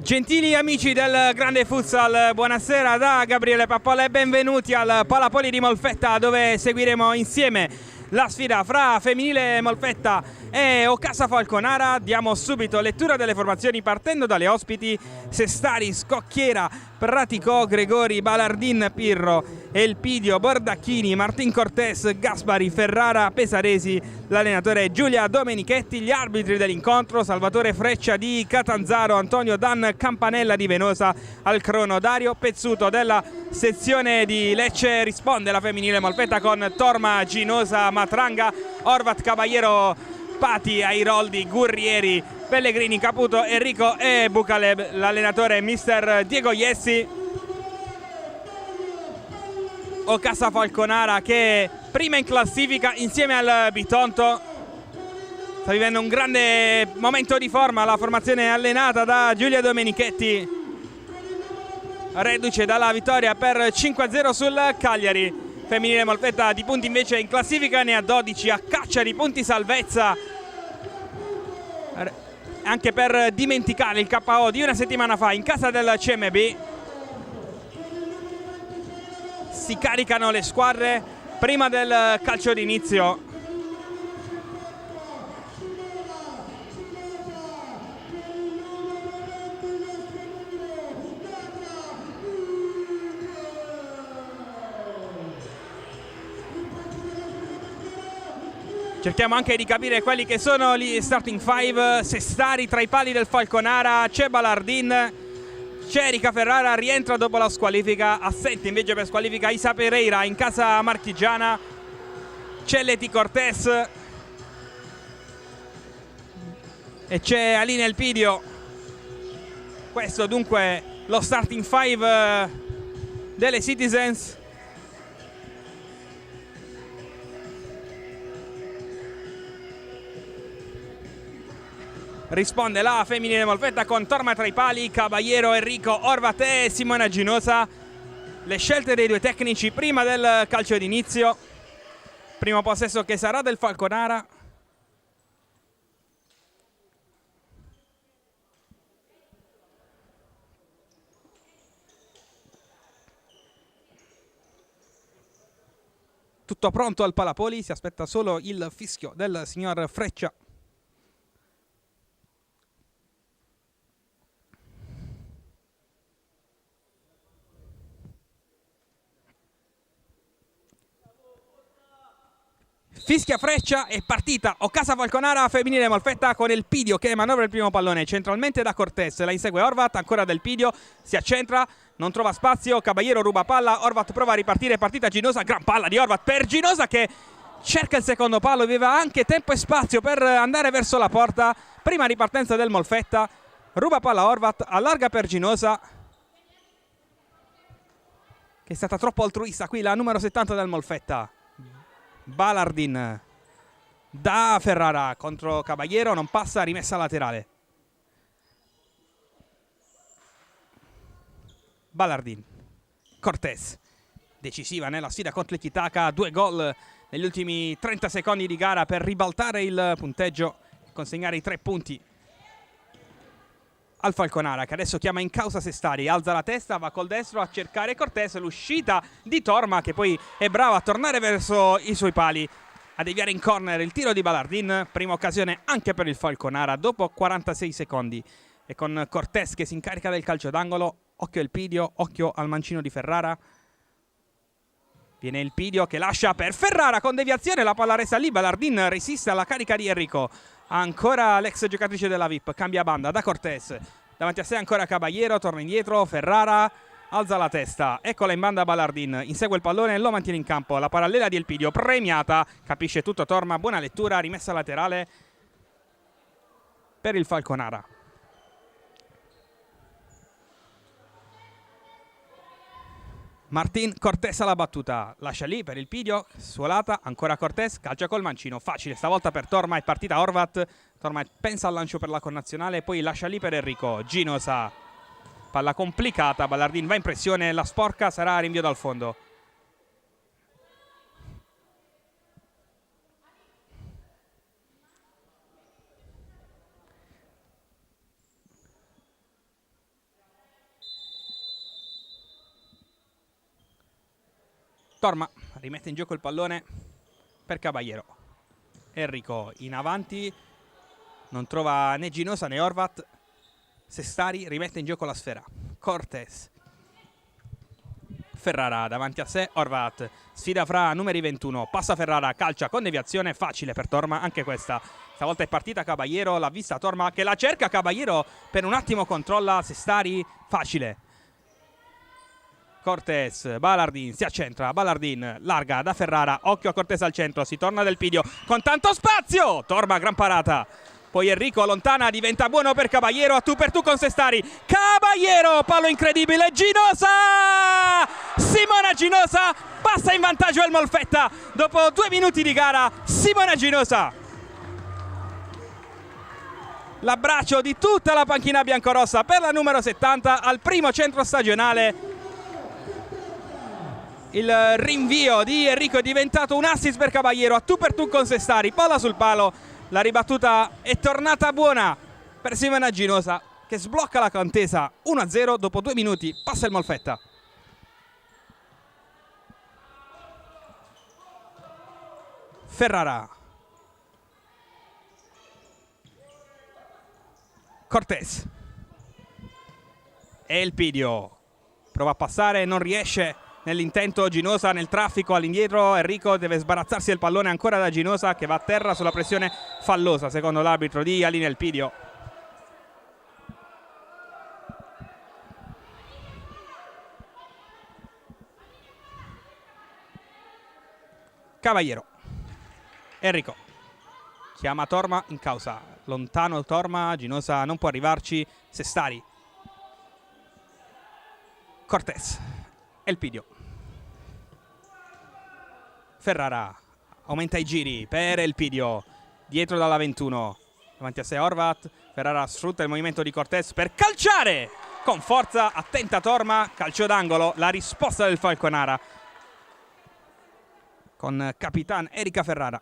Gentili amici del Grande Futsal, buonasera da Gabriele Pappola e benvenuti al Palapoli di Molfetta, dove seguiremo insieme la sfida fra Femminile Molfetta e Ocasa Falconara. Diamo subito lettura delle formazioni partendo dalle ospiti: Sestari, Scocchiera, Praticò, Gregori, Balardin, Pirro, Elpidio, Bordacchini, Martin Cortés, Gaspari, Ferrara, Pesaresi, l'allenatore Giulia Domenichetti, gli arbitri dell'incontro: Salvatore Freccia di Catanzaro, Antonio Dan Campanella di Venosa, al crono Dario Pezzuto della sezione di Lecce. Risponde la Femminile Molfetta con Torma, Ginosa, Matranga, Orvat, Caballero, Pati, Airoldi, Gurrieri, Pellegrini, Caputo, Enrico e Bucaleb, l'allenatore mister Diego Iessi. Ocasa Falconara che prima in classifica insieme al Bitonto, sta vivendo un grande momento di forma la formazione allenata da Giulia Domenichetti, reduce dalla vittoria per 5-0 sul Cagliari. Femminile Molfetta di punti invece in classifica ne ha 12, a caccia di punti salvezza, anche per dimenticare il KO di una settimana fa in casa del CMB. Si caricano le squadre prima del calcio d'inizio. Cerchiamo anche di capire quelli che sono gli starting five. Sestari tra i pali del Falconara, c'è Balardin, c'è Erika Ferrara, rientra dopo la squalifica, assente invece per squalifica Isa Pereira in casa marchigiana, c'è Leti Cortés e c'è Aline Elpidio. Questo dunque lo starting five delle Citizens. Risponde la Femminile Molfetta con Torma tra i pali, Caballero, Enrico, Orvat e Simona Ginosa. Le scelte dei due tecnici prima del calcio d'inizio. Primo possesso che sarà del Falconara. Tutto pronto al Palapoli, si aspetta solo il fischio del signor Freccia. Fischia Freccia, è partita Ocasa Falconara. Femminile Molfetta con Elpidio che manovra il primo pallone centralmente da Cortés, la insegue Orvat, ancora del Pidio, si accentra, non trova spazio, Caballero ruba palla, Orvat prova a ripartire, partita Ginosa, gran palla di Orvat per Ginosa che cerca il secondo palo, aveva anche tempo e spazio per andare verso la porta. Prima ripartenza del Molfetta, ruba palla Orvat, allarga per Ginosa che è stata troppo altruista qui la numero 70 del Molfetta. Balardin da Ferrara contro Caballero, non passa, rimessa laterale. Balardin, Cortés, decisiva nella sfida contro l'Ikitaka, 2 gol negli ultimi 30 secondi di gara per ribaltare il punteggio e consegnare i 3 punti al Falconara, che adesso chiama in causa Sestari, alza la testa, va col destro a cercare Cortés, l'uscita di Torma che poi è brava a tornare verso i suoi pali, a deviare in corner il tiro di Balardin. Prima occasione anche per il Falconara dopo 46 secondi, e con Cortés che si incarica del calcio d'angolo. Occhio Elpidio, occhio al mancino di Ferrara. Viene Elpidio che lascia per Ferrara con deviazione, la palla resta lì, Balardin resiste alla carica di Enrico. Ancora l'ex giocatrice della VIP, cambia banda da Cortés, davanti a sé ancora Caballero, torna indietro, Ferrara alza la testa, eccola in banda Balardin, insegue il pallone e lo mantiene in campo. La parallela di Elpidio premiata, capisce tutto Torma, buona lettura, rimessa laterale per il Falconara. Martin Cortés alla battuta, lascia lì per il Pidio, suolata, ancora Cortés, calcia col mancino, facile stavolta per Torma, è partita Orvat, Torma pensa al lancio per la connazionale, poi lascia lì per Enrico, Ginosa, palla complicata, Balardin va in pressione, la sporca, sarà rinvio dal fondo. Torma rimette in gioco il pallone per Caballero. Enrico in avanti, non trova né Ginosa né Horvat. Sestari rimette in gioco la sfera. Cortés. Ferrara davanti a sé, Horvat. Sfida fra numeri 21. Passa Ferrara, calcia con deviazione, facile per Torma anche questa. Stavolta è partita Caballero, l'ha vista Torma che la cerca. Caballero per un attimo controlla Sestari, facile. Cortés, Ballardin si accentra, Ballardin larga da Ferrara, occhio a Cortés al centro, si torna Del Pidio con tanto spazio, Torma gran parata. Poi Enrico lontana, diventa buono per Caballero, a tu per tu con Sestari. Caballero, palo incredibile, Ginosa! Simona Ginosa passa in vantaggio il Molfetta dopo 2 minuti di gara. Simona Ginosa. L'abbraccio di tutta la panchina biancorossa per la numero 70 al primo centro stagionale. Il rinvio di Enrico è diventato un assist per Caballero, a tu per tu con Sestari, palla sul palo. La ribattuta è tornata buona per Simona Ginosa che sblocca la contesa 1-0 dopo 2 minuti. Passa il Molfetta. Ferrara. Cortés. E il Pidio. Prova a passare, non riesce. Nell'intento Ginosa nel traffico all'indietro, Enrico deve sbarazzarsi del pallone ancora da Ginosa che va a terra sulla pressione fallosa secondo l'arbitro di Alin Elpidio. Caballero. Enrico chiama Torma in causa, lontano Torma, Ginosa non può arrivarci. Sestari. Cortés. Elpidio. Ferrara aumenta i giri per Elpidio, dietro dalla 21, davanti a sé Horvat. Ferrara sfrutta il movimento di Cortés per calciare con forza, attenta Torma, calcio d'angolo, la risposta del Falconara con Capitan Erika Ferrara.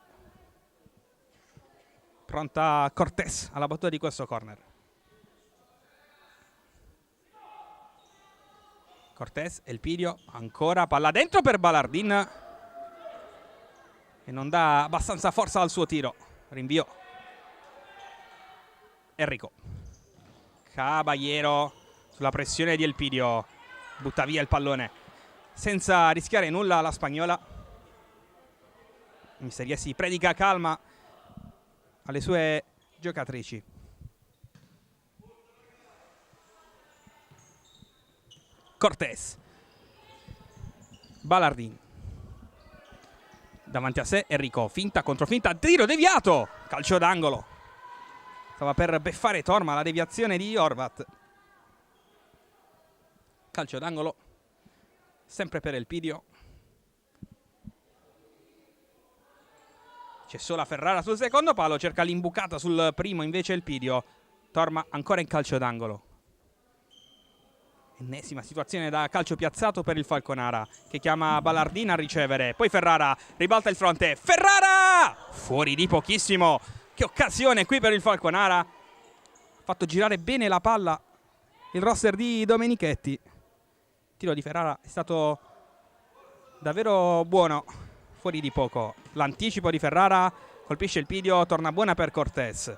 Pronta Cortés alla battuta di questo corner. Cortés, Elpidio, ancora palla dentro per Ballardin e non dà abbastanza forza al suo tiro. Rinvio. Enrico. Caballero sulla pressione di Elpidio. Butta via il pallone senza rischiare nulla la spagnola. Misteriesi predica calma alle sue giocatrici. Cortés. Ballardin. Davanti a sé Enrico, finta, controfinta, tiro deviato, calcio d'angolo. Stava per beffare Torma, la deviazione di Horvat. Calcio d'angolo, sempre per Elpidio. C'è sola Ferrara sul secondo palo, cerca l'imbucata sul primo invece Elpidio. Torma ancora in calcio d'angolo. Ennesima situazione da calcio piazzato per il Falconara che chiama Ballardin a ricevere. Poi Ferrara ribalta il fronte. Ferrara! Fuori di pochissimo. Che occasione qui per il Falconara. Ha fatto girare bene la palla il roster di Domenichetti. Il tiro di Ferrara è stato davvero buono. Fuori di poco. L'anticipo di Ferrara colpisce il Pidio. Torna buona per Cortés.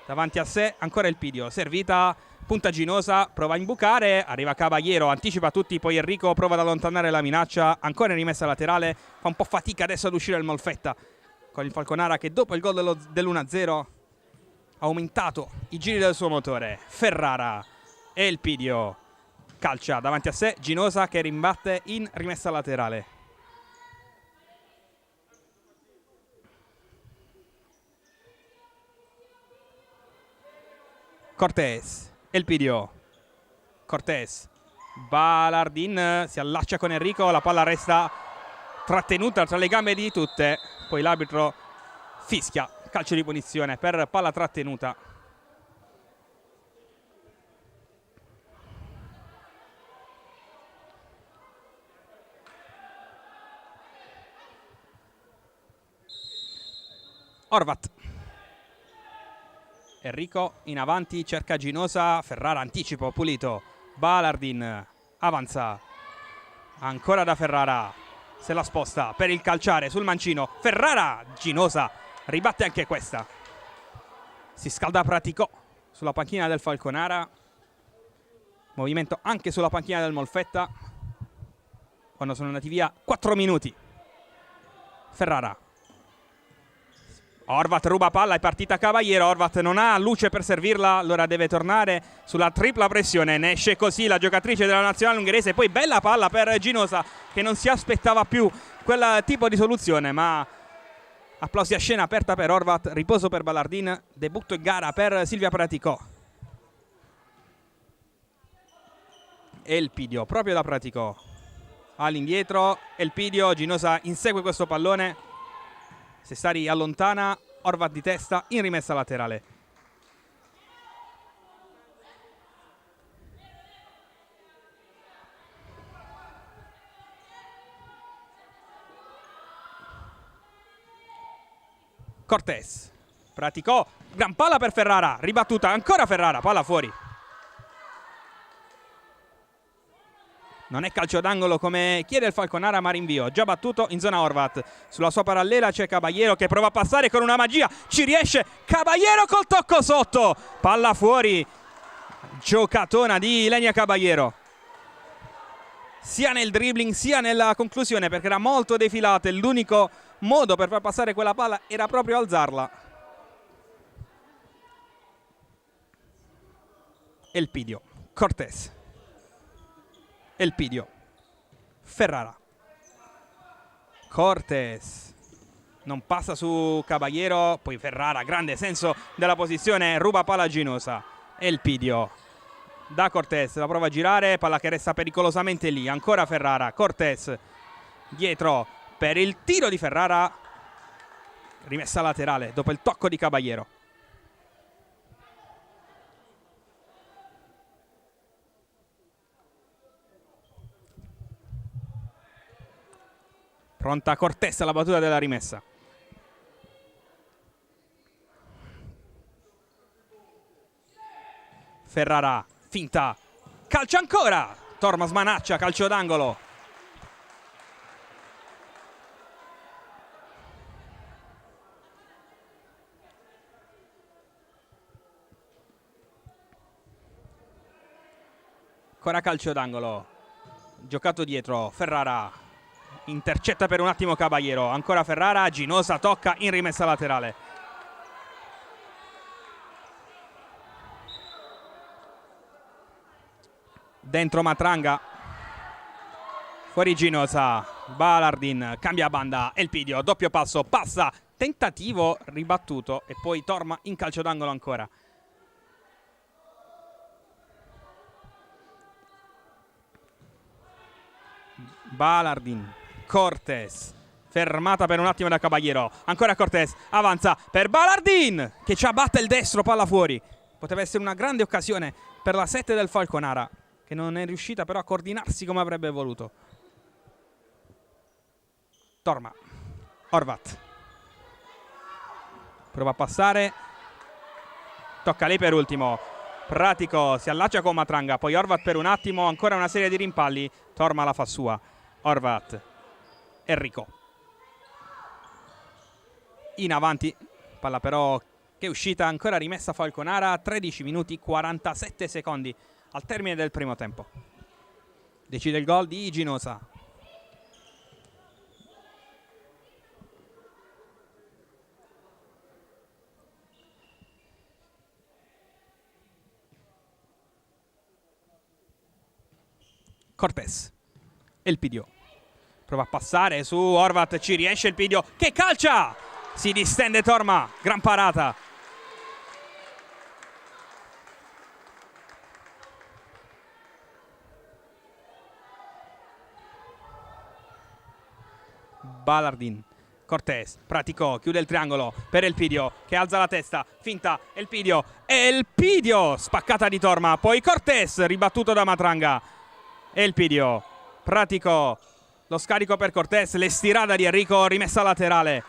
Davanti a sé ancora il Pidio. Servita. Punta Ginosa, prova a imbucare, arriva Caballero, anticipa tutti, poi Enrico prova ad allontanare la minaccia, ancora in rimessa laterale, fa un po' fatica adesso ad uscire il Molfetta, con il Falconara che dopo il gol dell'1-0 ha aumentato i giri del suo motore. Ferrara e il Pidio, calcia davanti a sé, Ginosa che rimbatte in rimessa laterale. Cortés. Elpidio. Cortés. Ballardin si allaccia con Enrico, la palla resta trattenuta tra le gambe di tutte. Poi l'arbitro fischia calcio di punizione per palla trattenuta. Horvat. Enrico in avanti, cerca Ginosa, Ferrara anticipo, pulito. Ballardin avanza, ancora da Ferrara, se la sposta per il calciare sul mancino. Ferrara, Ginosa ribatte anche questa. Si scalda Praticò sulla panchina del Falconara. Movimento anche sulla panchina del Molfetta quando sono andati via 4 minuti. Ferrara. Horvat ruba palla, è partita Caballero. Horvat non ha luce per servirla, allora deve tornare sulla tripla pressione. Ne esce così la giocatrice della nazionale ungherese. Poi bella palla per Ginosa, che non si aspettava più quel tipo di soluzione, ma applausi a scena aperta per Horvat, riposo per Ballardin, debutto in gara per Silvia Praticò. Elpidio proprio da Praticò, all'indietro Elpidio, Ginosa insegue questo pallone. Sestari allontana, Horvat di testa in rimessa laterale. Cortés, Praticò, gran palla per Ferrara, ribattuta ancora Ferrara, palla fuori. Non è calcio d'angolo come chiede il Falconara, ma rinvio. Già battuto in zona Horvat. Sulla sua parallela c'è Caballero che prova a passare con una magia. Ci riesce Caballero col tocco sotto. Palla fuori. Giocatona di Ilenia Caballero. Sia nel dribbling sia nella conclusione, perché era molto defilata. L'unico modo per far passare quella palla era proprio alzarla. Elpidio, Cortés. Elpidio, Ferrara, Cortés, non passa su Caballero, poi Ferrara, grande senso della posizione, ruba palla Ginosa. Elpidio, da Cortés, la prova a girare, palla che resta pericolosamente lì, ancora Ferrara, Cortés, dietro per il tiro di Ferrara, rimessa laterale dopo il tocco di Caballero. Pronta Cortés alla battuta della rimessa. Ferrara, finta, calcia ancora. Torma smanaccia, calcio d'angolo. Ancora calcio d'angolo. Giocato dietro, Ferrara. Intercetta per un attimo Caballero, ancora Ferrara, Ginosa tocca in rimessa laterale. Dentro Matranga, fuori Ginosa, Ballardin cambia banda, Elpidio, doppio passo, passa, tentativo ribattuto e poi Torma in calcio d'angolo ancora. Ballardin, Cortés, fermata per un attimo da Caballero, ancora Cortés, avanza per Ballardin che ci abbatte il destro, palla fuori. Poteva essere una grande occasione per la 7 del Falconara, che non è riuscita però a coordinarsi come avrebbe voluto. Torma, Horvat, prova a passare, tocca lei per ultimo, Praticò si allaccia con Matranga, poi Horvat per un attimo, ancora una serie di rimpalli, Torma la fa sua. Horvat, Enrico in avanti, palla però che è uscita, ancora rimessa Falconara, 13 minuti 47 secondi al termine del primo tempo. Decide il gol di Ginosa. Cortés, Elpidio, prova a passare su Horvat, ci riesce Elpidio che calcia, si distende Torma, gran parata. Ballardin, Cortés, Praticò, chiude il triangolo per Elpidio che alza la testa, finta, Elpidio, spaccata di Torma, poi Cortés ribattuto da Matranga. Elpidio, Praticò, lo scarico per Cortés, l'estirata di Enrico, rimessa laterale.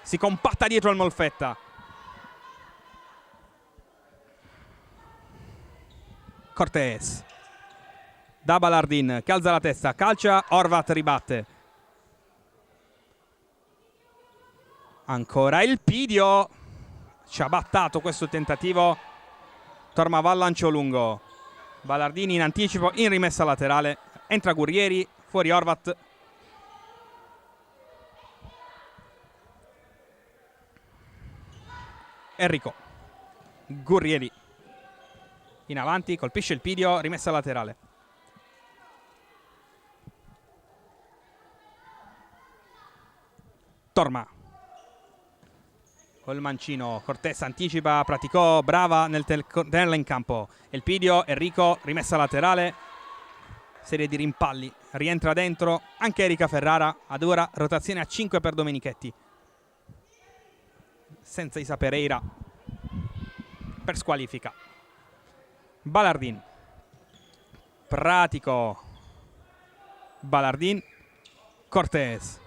Si compatta dietro il Molfetta. Cortés, da Balardin, che alza la testa, calcia, Horvat ribatte. Ancora il Pidio, ci ha battato questo tentativo. Torma va al lancio lungo, Balardin in anticipo, in rimessa laterale, entra Gurrieri, fuori Horvat. Enrico, Gurrieri in avanti, colpisce il Pidio, rimessa laterale. Torma col mancino, Cortés anticipa, Praticò, brava nel tenerla in campo. El Pidio, Enrico, rimessa laterale, serie di rimpalli, rientra dentro anche Erika Ferrara, ad ora rotazione a 5 per Domenichetti, senza Isa Pereira per squalifica. Balardin, Pratico, Balardin, Cortés,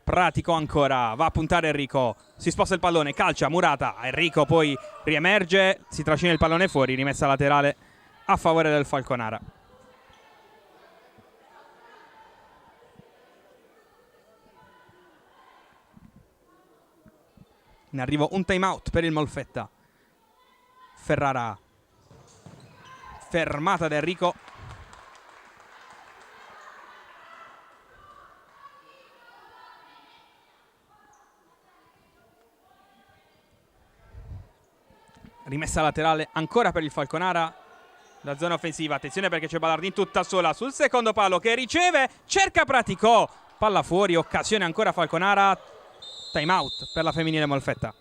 Pratico ancora, va a puntare Enrico, si sposta il pallone, calcia, Murata, Enrico poi riemerge, si trascina il pallone fuori, rimessa laterale a favore del Falconara. In arrivo un time out per il Molfetta. Ferrara, fermata da Enrico. Rimessa laterale ancora per il Falconara. La zona offensiva, attenzione perché c'è Balardin tutta sola sul secondo palo che riceve, cerca Praticò, palla fuori, occasione ancora Falconara. Time out per la femminile Molfetta.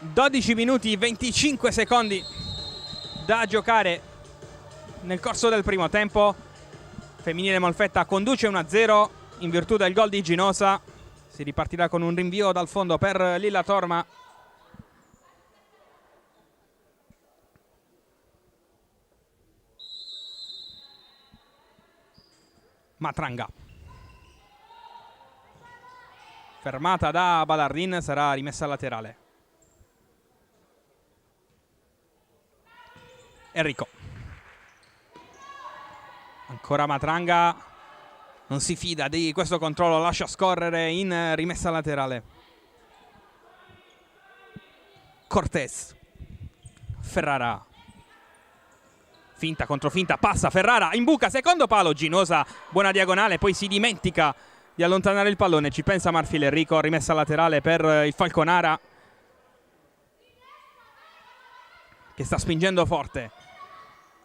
(12 minuti 25 secondi da giocare nel corso del primo tempo). Femminile Molfetta conduce 1-0 in virtù del gol di Ginosa. Si ripartirà con un rinvio dal fondo per Lilla Torma. Matranga, fermata da Balardin, sarà rimessa laterale. Enrico, ancora Matranga, non si fida di questo controllo, lascia scorrere in rimessa laterale. Cortés, Ferrara, finta contro finta, passa Ferrara, in buca, secondo palo, Ginosa, buona diagonale, poi si dimentica di allontanare il pallone, ci pensa Marfil. Enrico, rimessa laterale per il Falconara, che sta spingendo forte.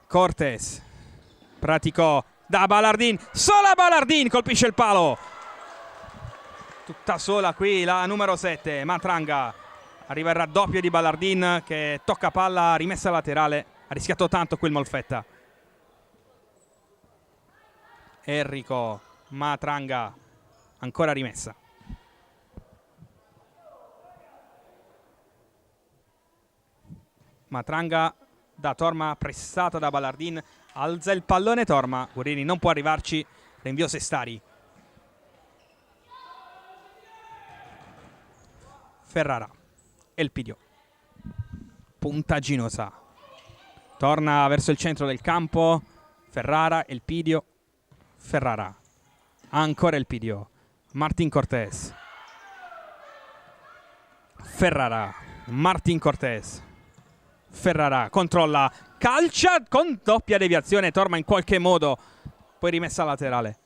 Cortés, Praticò, da Balardin, sola Balardin, colpisce il palo. Tutta sola qui la numero 7, Matranga. Arriva il raddoppio di Balardin che tocca palla, rimessa laterale. Ha rischiato tanto qui il Molfetta. Enrico, Matranga, ancora rimessa. Matranga da Torma, pressata da Balardin, alza il pallone Torma, Guerrini non può arrivarci, rinvio Sestari. Ferrara, El Pidio, punta Ginosa, torna verso il centro del campo, Ferrara, El Pidio, Ferrara, ancora El Pidio, Martín Cortés, Ferrara, Martín Cortés, Ferrara controlla, calcia con doppia deviazione, Torma in qualche modo, poi rimessa laterale.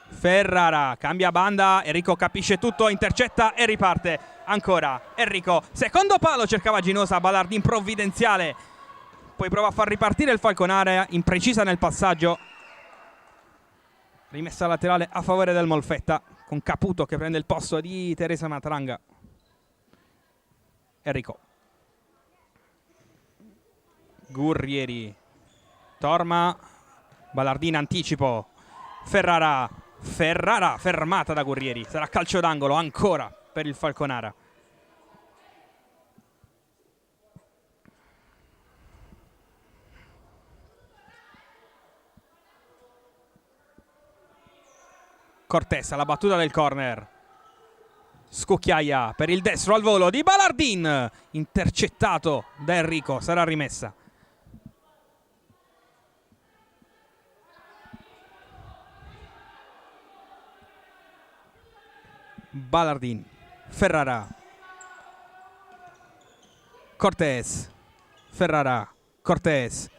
Ferrara cambia banda, Enrico capisce tutto, intercetta e riparte ancora. Enrico, secondo palo, cercava Ginosa, Ballardin provvidenziale, poi prova a far ripartire il Falconara, imprecisa nel passaggio. Rimessa laterale a favore del Molfetta, con Caputo che prende il posto di Teresa Matranga. Enrico, Gurrieri, Torma, Ballardin anticipo, Ferrara, fermata da Gurrieri, sarà calcio d'angolo ancora per il Falconara. Cortés alla battuta del corner, scucchiaia per il destro al volo di Ballardin, intercettato da Enrico, sarà rimessa. Ballardin, Ferrara, Cortés, Ferrara, Cortés,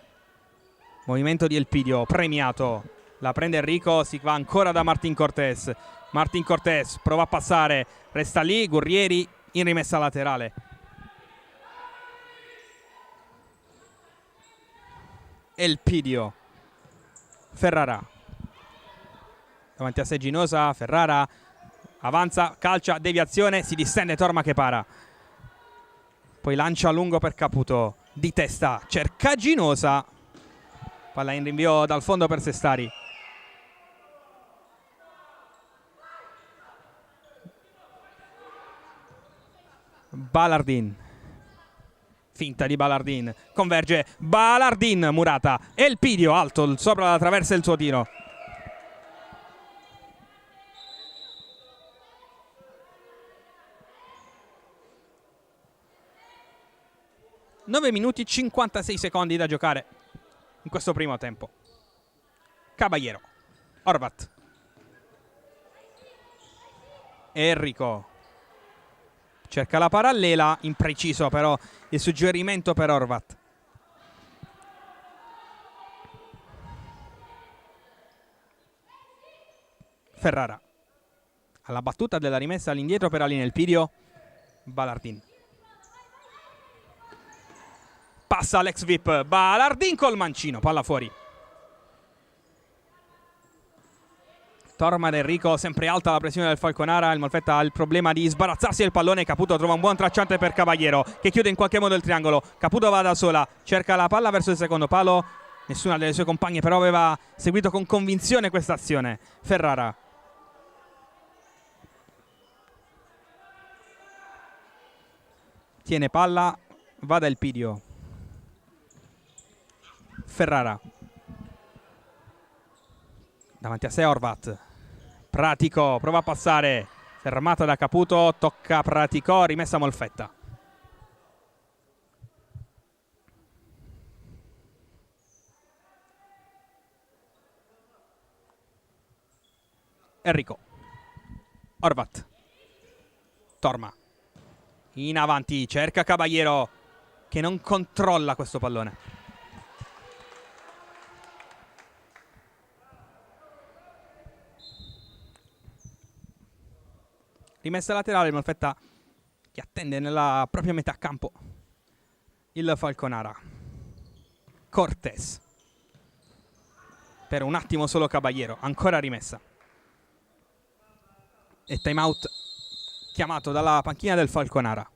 movimento di Elpidio premiato, la prende Enrico, si va ancora da Martin Cortés. Martin Cortés prova a passare, resta lì, Gurrieri in rimessa laterale. Elpidio, Ferrara, davanti a sé Ginosa, Ferrara avanza, calcia, deviazione, si distende Torma che para, poi lancia a lungo per Caputo, di testa, cerca Ginosa, palla in rinvio dal fondo per Sestari. Ballardin, finta di Ballardin, converge Ballardin, Murata, Elpidio alto sopra la traversa il suo tiro. Nove minuti 56 secondi da giocare in questo primo tempo. Caballero, Horvat, Enrico cerca la parallela, impreciso però il suggerimento per Horvat. Ferrara alla battuta della rimessa all'indietro per Aline Elpidio. Ballardin passa l'ex VIP, Ballardin col mancino, palla fuori. Torma ed Enrico, sempre alta la pressione del Falconara, il Molfetta ha il problema di sbarazzarsi del pallone, Caputo trova un buon tracciante per Caballero che chiude in qualche modo il triangolo, Caputo va da sola, cerca la palla verso il secondo palo, nessuna delle sue compagne però aveva seguito con convinzione questa azione. Ferrara, tiene palla, va da Elpidio. Ferrara davanti a sé Horvat, Pratico prova a passare, fermata da Caputo, tocca Pratico, rimessa Molfetta. Enrico, Horvat, Torma in avanti, cerca Caballero che non controlla questo pallone. Rimessa laterale, il Molfetta che attende nella propria metà campo il Falconara. Cortés, per un attimo solo Caballero, ancora rimessa. E time out chiamato dalla panchina del Falconara.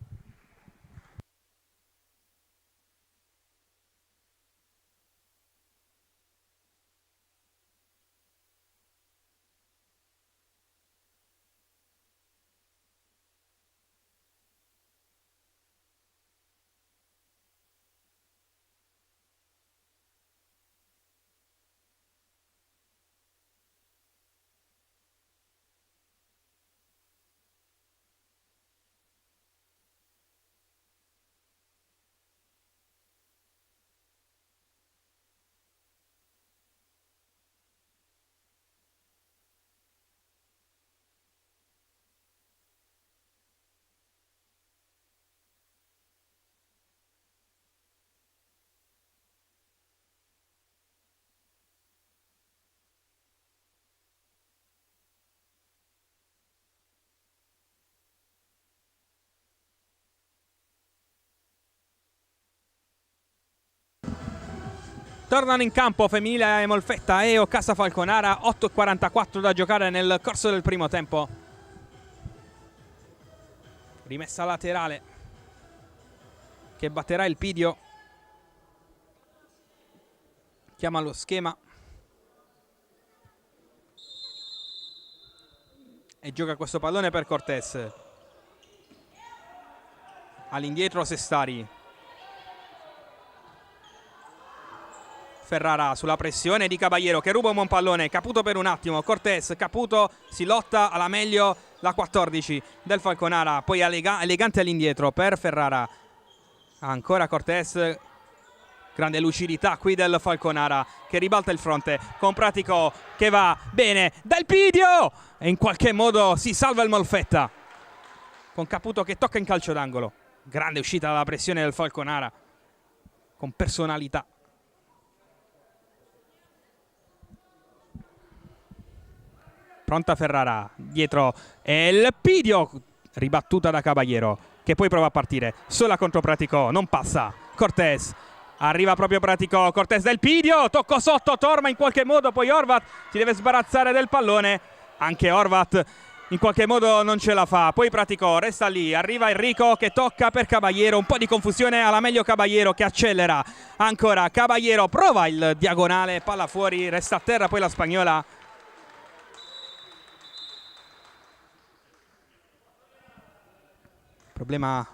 Tornano in campo femminile Molfetta e Occasa Falconara. 8:44 da giocare nel corso del primo tempo. Rimessa laterale che batterà il Pidio. Chiama lo schema e gioca questo pallone per Cortés. All'indietro Sestari. Ferrara sulla pressione di Caballero che ruba un buon pallone. Caputo per un attimo. Cortés, Caputo, si lotta alla meglio la 14 del Falconara. Poi elegante all'indietro per Ferrara. Ancora Cortés. Grande lucidità qui del Falconara che ribalta il fronte con Pratico che va bene dal Pidio e in qualche modo si salva il Molfetta con Caputo che tocca in calcio d'angolo. Grande uscita dalla pressione del Falconara con personalità. Pronta Ferrara, dietro e il Pidio, ribattuta da Caballero che poi prova a partire, sola contro Pratico, non passa. Cortés, arriva proprio Pratico, Cortés del Pidio, tocco sotto, Torma in qualche modo, poi Horvat si deve sbarazzare del pallone, anche Horvat in qualche modo non ce la fa, poi Pratico resta lì, arriva Enrico che tocca per Caballero, un po' di confusione, alla meglio Caballero che accelera, ancora Caballero, prova il diagonale, palla fuori, resta a terra poi la spagnola. Problema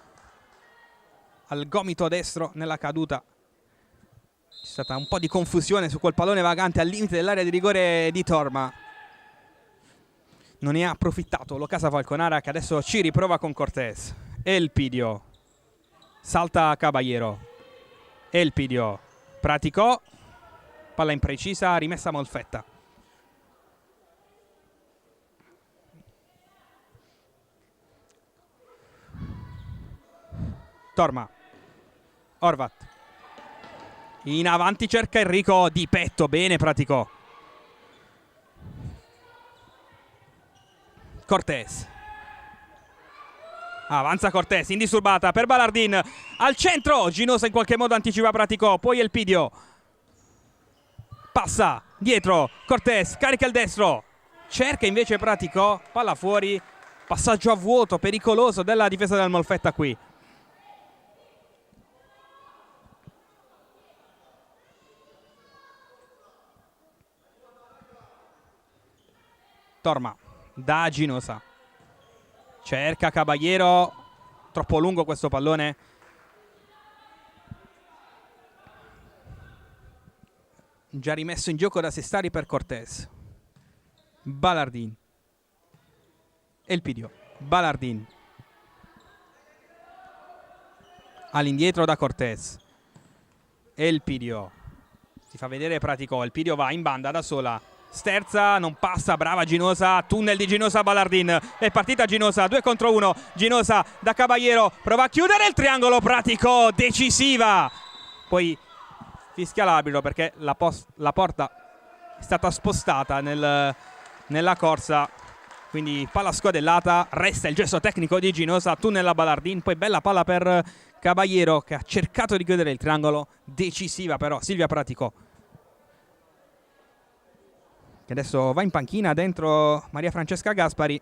al gomito destro nella caduta. C'è stata un po' di confusione su quel pallone vagante al limite dell'area di rigore di Torma. Non ne ha approfittato l'Occasa Falconara che adesso ci riprova con Cortés. E il Pidio. Salta Caballero. E il Pidio. Pratico. Palla imprecisa, rimessa Molfetta. Torma. Horvat. In avanti cerca Enrico di petto. Bene Pratico. Cortés. Avanza Cortés, indisturbata per Ballardin. Al centro. Ginosa in qualche modo anticipa Pratico. Poi il Pidio. Passa. Dietro. Cortés. Carica il destro. Cerca invece Pratico. Palla fuori. Passaggio a vuoto pericoloso della difesa del Molfetta qui. Torma da Ginosa, cerca Caballero, troppo lungo questo pallone, già rimesso in gioco da Sestari per Cortés. Ballardin e il Pidio. Ballardin all'indietro da Cortés e il Pidio si fa vedere Pratico, il Pidio va in banda da sola. Sterza, non passa, brava Ginosa, tunnel di Ginosa Ballardin, è partita Ginosa, 2 contro 1, Ginosa da Caballero, prova a chiudere il triangolo, Pratico, decisiva, poi fischia l'arbitro perché la porta è stata spostata nella corsa, quindi palla scodellata, resta il gesto tecnico di Ginosa, tunnel a Ballardin, poi bella palla per Caballero che ha cercato di chiudere il triangolo, decisiva però Silvia Pratico. Che adesso va in panchina dentro Maria Francesca Gaspari,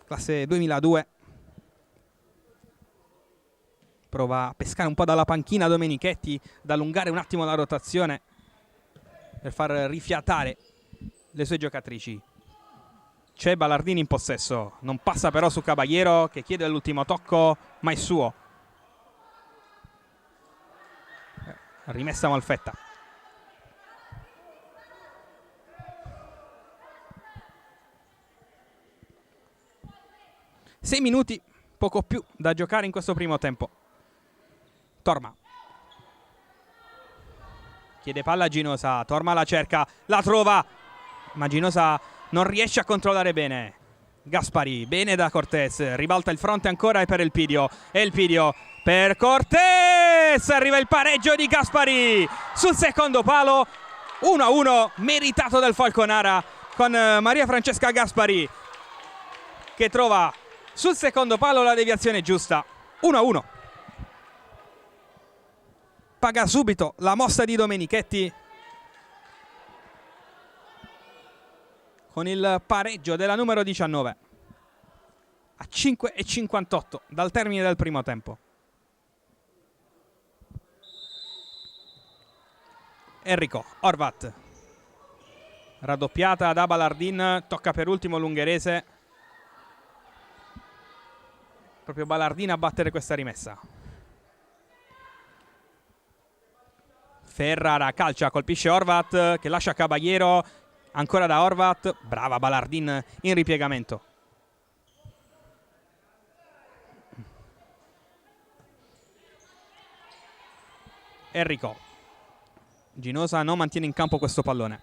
classe 2002. Prova a pescare un po' dalla panchina Domenichetti, ad allungare un attimo la rotazione per far rifiatare le sue giocatrici. C'è Ballardin in possesso, non passa però su Caballero che chiede l'ultimo tocco, ma è suo. Rimessa Molfetta. Sei minuti, poco più da giocare in questo primo tempo. Torma. Chiede palla a Ginosa, Torma la cerca, la trova, ma Ginosa non riesce a controllare bene. Gaspari, bene da Cortés, ribalta il fronte ancora e per il Pidio. E il Pidio per Cortés, arriva il pareggio di Gaspari sul secondo palo. 1-1 meritato dal Falconara con Maria Francesca Gaspari che trova sul secondo palo la deviazione giusta. 1-1. paga subito la mossa di Domenichetti con il pareggio della numero 19 a 5,58 dal termine del primo tempo. Enrico, Horvat, raddoppiata da Balardin, tocca per ultimo l'ungherese. Proprio Balardin a battere questa rimessa. Ferrara calcia, colpisce Horvat che lascia Caballero, ancora da Horvat, brava Balardin in ripiegamento. Enrico, Ginosa non mantiene in campo questo pallone.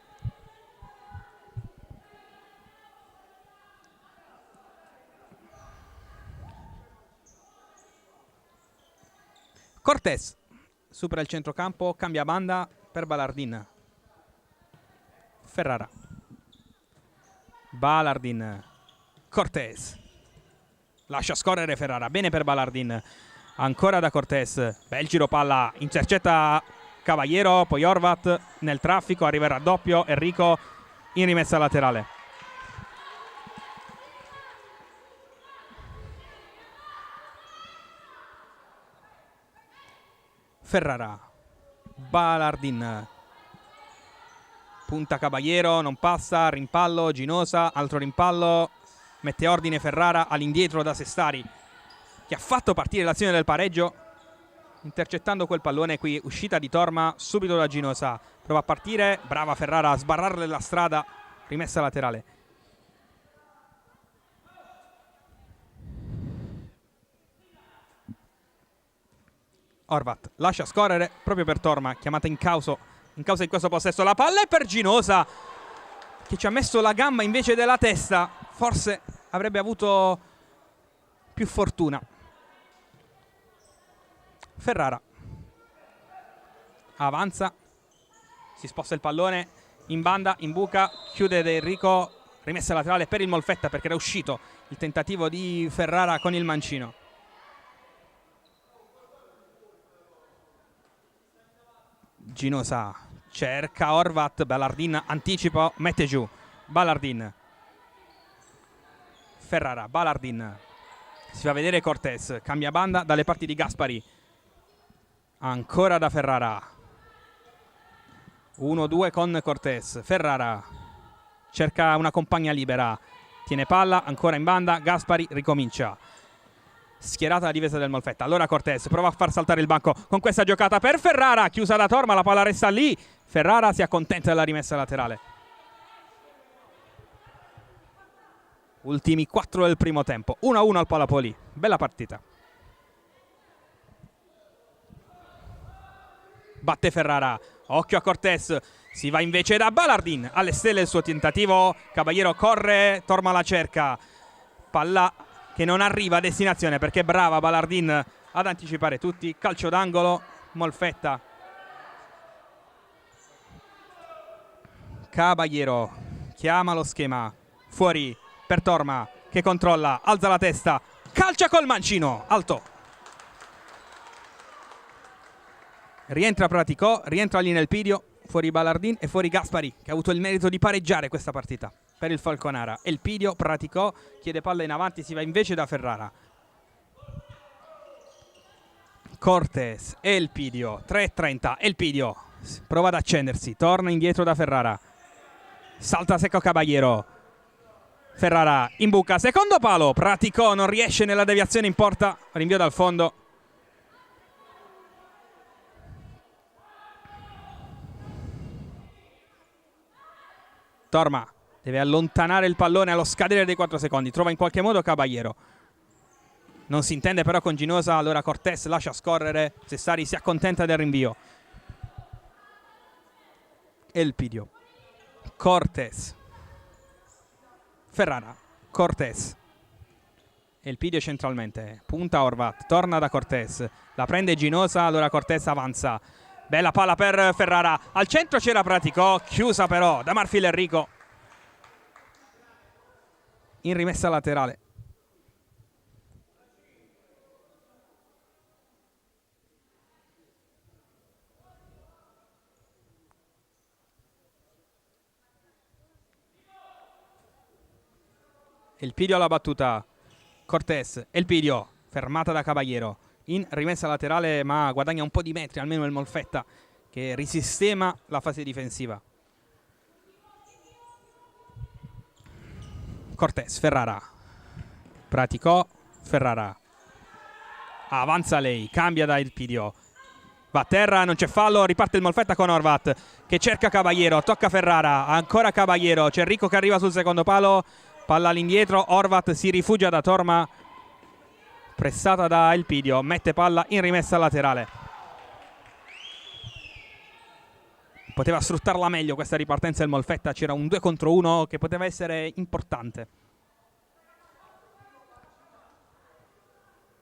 Cortés supera il centrocampo, cambia banda per Balardin. Ferrara, Balardin, Cortés, lascia scorrere Ferrara, bene per Balardin, ancora da Cortés, bel giro palla, intercetta Caballero, poi Horvat nel traffico, arriva il raddoppio, Enrico in rimessa laterale. Ferrara, Balardin, punta Caballero, non passa, rimpallo, Ginosa, altro rimpallo, mette ordine Ferrara all'indietro da Sestari, che ha fatto partire l'azione del pareggio, intercettando quel pallone. Qui uscita di Torma, subito da Ginosa, prova a partire, brava Ferrara a sbarrarle la strada, rimessa laterale. Horvat lascia scorrere proprio per Torma, chiamata in causa in questo possesso. La palla è per Ginosa, che ci ha messo la gamba invece della testa, forse avrebbe avuto più fortuna. Ferrara avanza, si sposta il pallone in banda, in buca, chiude De Enrico, rimessa laterale per il Molfetta perché era uscito il tentativo di Ferrara con il mancino. Ginosa cerca Horvat, Balardin anticipa, mette giù Balardin. Ferrara, Balardin, si fa vedere Cortés, cambia banda dalle parti di Gaspari, ancora da Ferrara, 1-2 con Cortés. Ferrara cerca una compagna libera, tiene palla, ancora in banda, Gaspari ricomincia, schierata la difesa del Molfetta. Allora Cortés prova a far saltare il banco con questa giocata per Ferrara, chiusa da Torma, la palla resta lì, Ferrara si accontenta della rimessa laterale. Ultimi 4 del primo tempo, 1-1 al Palapoli, bella partita. Batte Ferrara, occhio a Cortés, si va invece da Balardin, alle stelle il suo tentativo, Caballero corre, Torma la cerca, palla che non arriva a destinazione perché brava Balardin ad anticipare tutti, calcio d'angolo, Molfetta. Caballero chiama lo schema, fuori per Torma che controlla, alza la testa, calcia col mancino, alto. Rientra Praticò, rientra lì nel Pidio, fuori Balardin e fuori Gaspari, che ha avuto il merito di pareggiare questa partita per il Falconara. Elpidio, Praticò, chiede palla in avanti, si va invece da Ferrara. Cortés, Elpidio, 3:30, Elpidio prova ad accendersi, torna indietro da Ferrara. Salta secco Caballero. Ferrara in buca, secondo palo, Praticò non riesce nella deviazione in porta, rinvio dal fondo. Torma deve allontanare il pallone allo scadere dei 4 secondi, trova in qualche modo Caballero. Non si intende però con Ginosa, allora Cortés lascia scorrere, Sestari si accontenta del rinvio. Elpidio, Cortés, Ferrara, Cortés, Elpidio centralmente, punta Horvat, torna da Cortés, la prende Ginosa, allora Cortés avanza. Bella palla per Ferrara, al centro c'era Praticò, chiusa però da Marfil Enrico. In rimessa laterale. Elpidio alla battuta. Cortés, Elpidio, fermata da Caballero. In rimessa laterale, ma guadagna un po' di metri, almeno il Molfetta, che risistema la fase difensiva. Cortés, Ferrara. Praticò, Ferrara. Avanza lei, cambia da Elpidio. Va a terra, non c'è fallo, riparte il Molfetta con Horvat che cerca Caballero, tocca Ferrara, ancora Caballero, c'è Rico che arriva sul secondo palo, palla all'indietro, Horvat si rifugia da Torma, pressata da Elpidio, mette palla in rimessa laterale. Poteva sfruttarla meglio questa ripartenza del Molfetta, c'era un 2 contro 1 che poteva essere importante.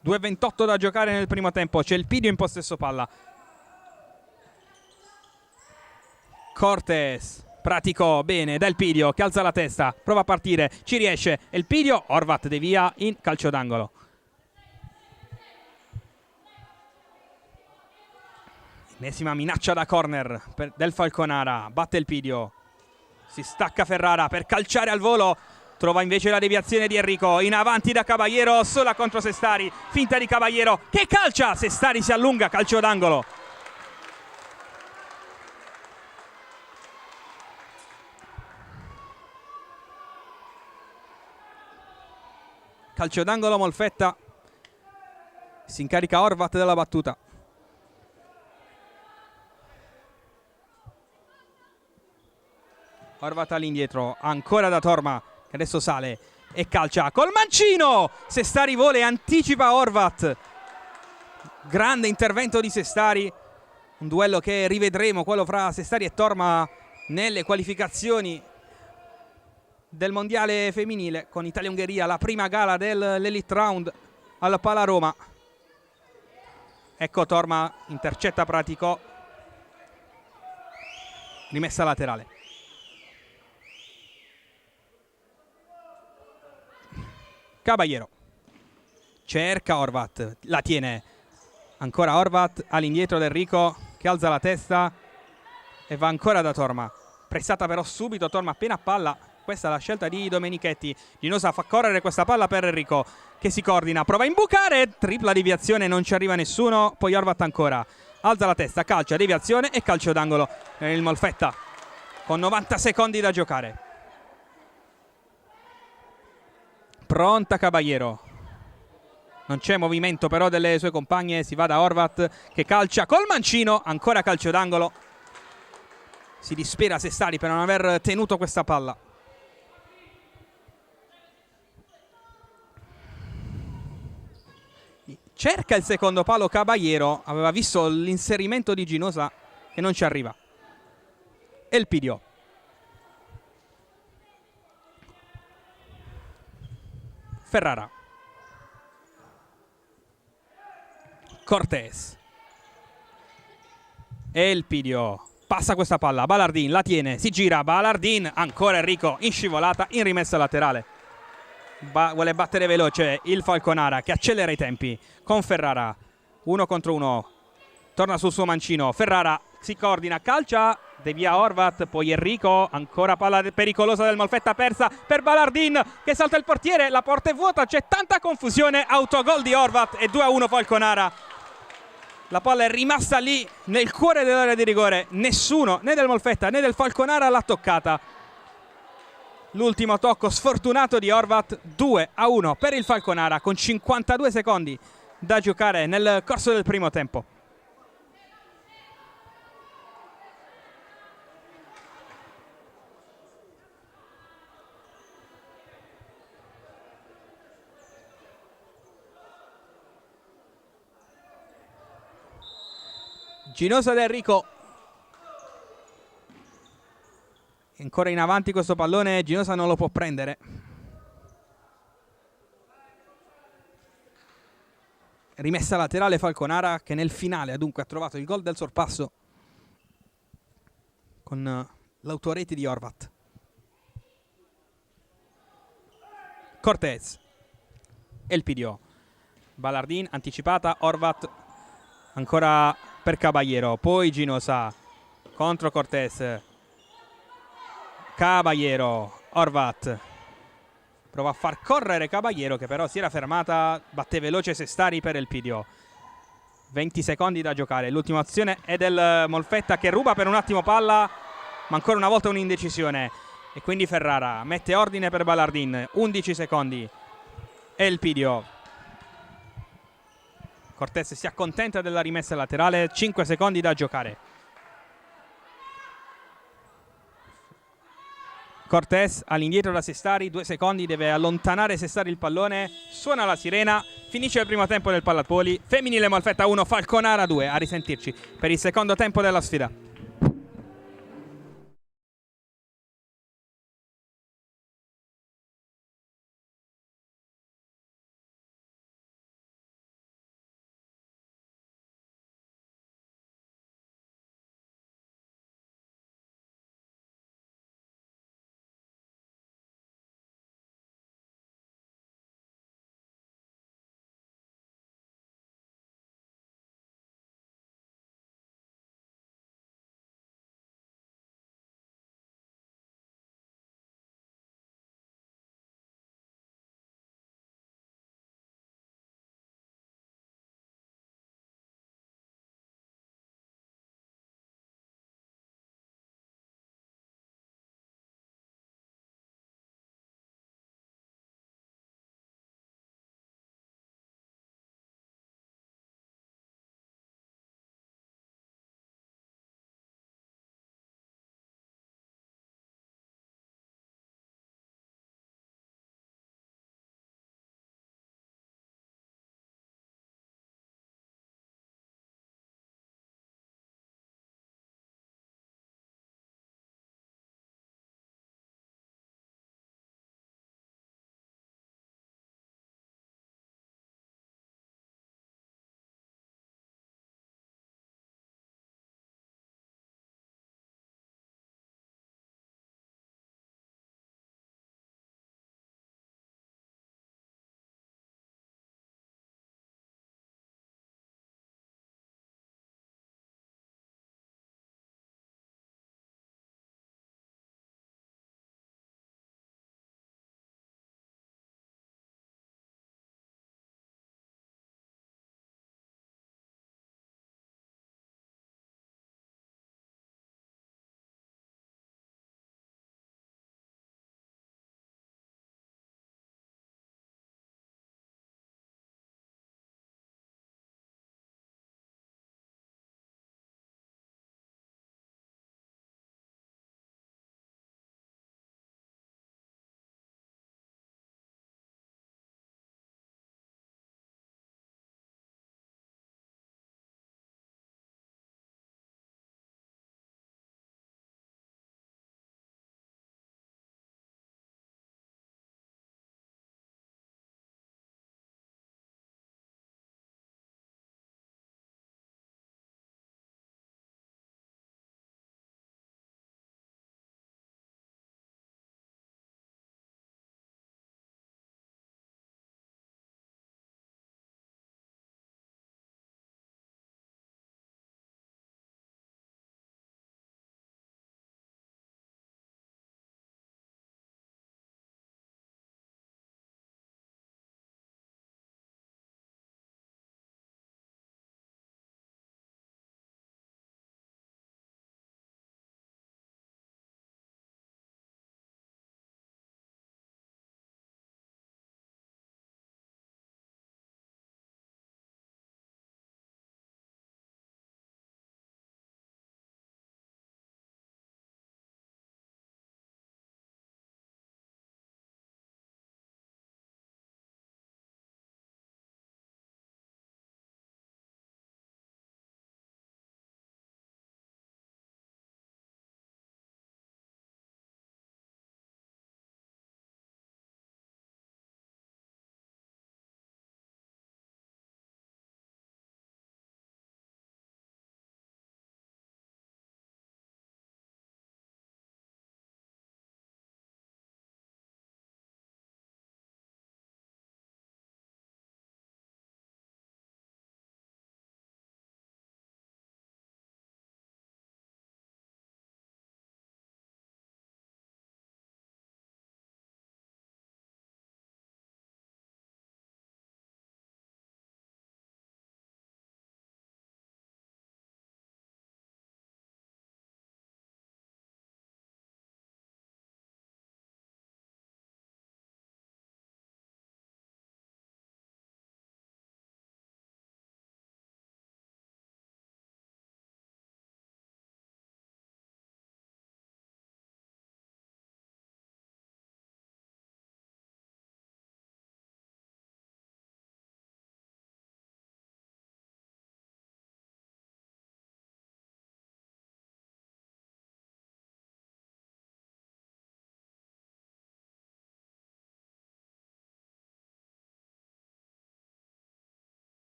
2:28 da giocare nel primo tempo, c'è Elpidio in possesso palla. Cortés, praticò bene da Elpidio che alza la testa, prova a partire, ci riesce Elpidio, Horvat devia in calcio d'angolo. Ennesima minaccia da corner del Falconara, batte Elpidio, si stacca Ferrara per calciare al volo, trova invece la deviazione di Enrico, in avanti da Caballero, sola contro Sestari, finta di Caballero che calcia, Sestari si allunga, calcio d'angolo. Calcio d'angolo Molfetta, si incarica Horvat della battuta. Horvat all'indietro, ancora da Torma che adesso sale e calcia col mancino, Sestari vola e anticipa Horvat. Grande intervento di Sestari, un duello che rivedremo, quello fra Sestari e Torma nelle qualificazioni del mondiale femminile con Italia-Ungheria, la prima gara dell'Elite Round al Pala Roma. Ecco Torma, intercetta Praticò, rimessa laterale. Caballero cerca Horvat, la tiene ancora Horvat all'indietro del Rico che alza la testa e va ancora da Torma, pressata però subito Torma appena a palla. Questa è la scelta di Domenichetti. Ginosa fa correre questa palla per Enrico che si coordina, prova a imbucare, tripla deviazione, non ci arriva nessuno, poi Horvat ancora, alza la testa, calcia, deviazione e calcio d'angolo. Il Molfetta con 90 secondi da giocare. Pronta Caballero, non c'è movimento però delle sue compagne, si va da Horvat che calcia col mancino, ancora calcio d'angolo. Si dispera Sestari per non aver tenuto questa palla. Cerca il secondo palo Caballero, aveva visto l'inserimento di Ginosa che non ci arriva. Elpidio. Ferrara. Cortés. Elpidio. Passa questa palla, Balardin la tiene, si gira, Balardin, ancora Enrico in scivolata, in rimessa laterale. Vuole battere veloce il Falconara che accelera i tempi con Ferrara, 1 contro 1, torna sul suo mancino, Ferrara si coordina, calcia, devia Horvat, poi Enrico, ancora palla pericolosa del Molfetta persa per Balardin che salta il portiere, la porta è vuota, c'è tanta confusione, autogol di Horvat e 2-1 Falconara. La palla è rimasta lì nel cuore dell'area di rigore, nessuno né del Molfetta né del Falconara l'ha toccata. L'ultimo tocco sfortunato di Horvat, 2-1 per il Falconara con 52 secondi da giocare nel corso del primo tempo. Ginosa ed Enrico. Ancora in avanti questo pallone, Ginosa non lo può prendere. Rimessa laterale Falconara che nel finale dunque ha trovato il gol del sorpasso con l'autorete di Horvat. Cortés. Elpidio. Balardin anticipata, Horvat ancora per Caballero, poi Ginosa contro Cortés. Caballero, Horvat Prova a far correre Caballero, che però si era fermata. Batte veloce Sestari per il PDO. 20 secondi da giocare. L'ultima azione è del Molfetta, che ruba per un attimo palla, ma ancora una volta un'indecisione. E quindi Ferrara mette ordine per Ballardin. 11 secondi e il PDO. Cortés si accontenta della rimessa laterale. 5 secondi da giocare. Cortés all'indietro da Sestari, 2 secondi, deve allontanare Sestari il pallone, suona la sirena, finisce il primo tempo del Palapoli, femminile Molfetta 1, Falconara 2, a risentirci per il secondo tempo della sfida.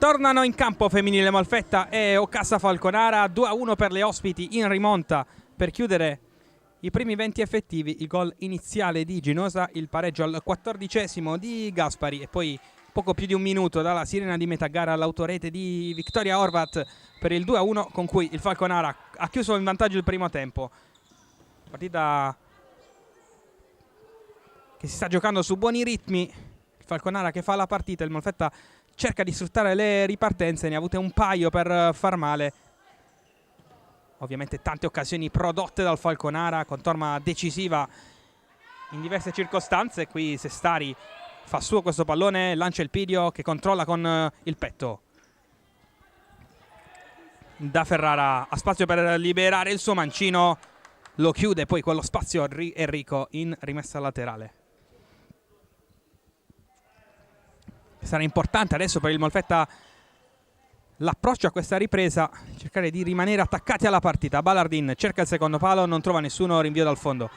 Tornano in campo femminile Molfetta e Ocassa Falconara, 2-1 per le ospiti in rimonta per chiudere i primi 20 effettivi. Il gol iniziale di Ginosa, il pareggio al 14° di Gaspari e poi poco più di un minuto dalla sirena di metà gara all'autorete di Victoria Horvat per il 2-1 con cui il Falconara ha chiuso in vantaggio il primo tempo. Partita che si sta giocando su buoni ritmi, il Falconara che fa la partita, il Molfetta cerca di sfruttare le ripartenze, ne ha avute un paio per far male. Ovviamente tante occasioni prodotte dal Falconara con Torma decisiva in diverse circostanze. Qui Sestari fa suo questo pallone, lancia il pidio che controlla con il petto. Da Ferrara ha spazio per liberare il suo mancino, lo chiude poi quello spazio Enrico in rimessa laterale. Sarà importante adesso per il Molfetta l'approccio a questa ripresa, cercare di rimanere attaccati alla partita. Ballardin cerca il secondo palo, non trova nessuno, rinvio dal fondo.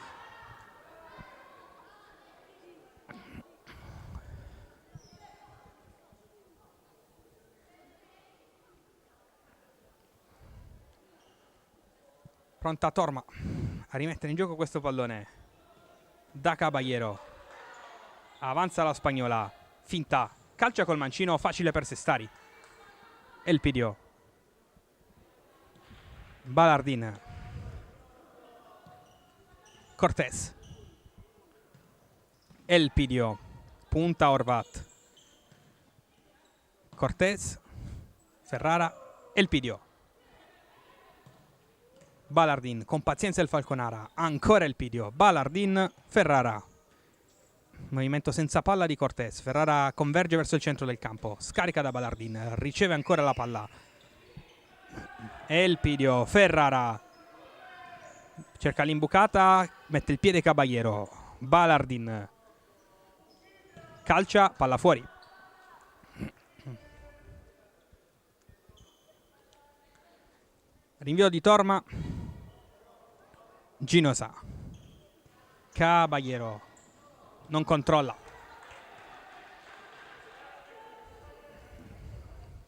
Pronta Torma a rimettere in gioco questo pallone. Da Caballero avanza la spagnola, finta, calcia col mancino, facile per Sestari. Elpidio, Ballardin, Cortés, Elpidio, punta Horvat, Cortés, Ferrara, Elpidio, Ballardin, con pazienza il Falconara, ancora Elpidio, Ballardin, Ferrara. Movimento senza palla di Cortés. Ferrara converge verso il centro del campo, scarica da Ballardin, riceve ancora la palla. Elpidio, Ferrara cerca l'imbucata, mette il piede Caballero. Ballardin calcia, palla fuori. Rinvio di Torma. Ginosa, Caballero non controlla.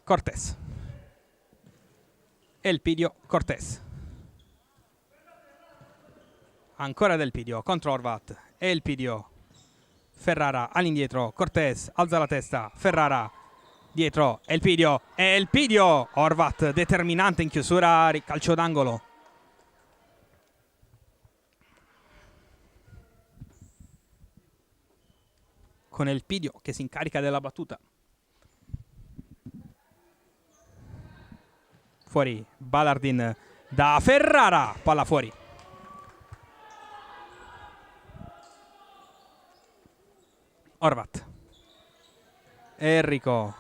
Cortés, Elpidio, Cortés, ancora del Pidio contro Horvat. Elpidio, Ferrara all'indietro, Cortés alza la testa, Ferrara dietro, Elpidio, Horvat determinante in chiusura, calcio d'angolo. Con Elpidio che si incarica della battuta. Fuori Ballardin da Ferrara, palla fuori. Horvat, Enrico,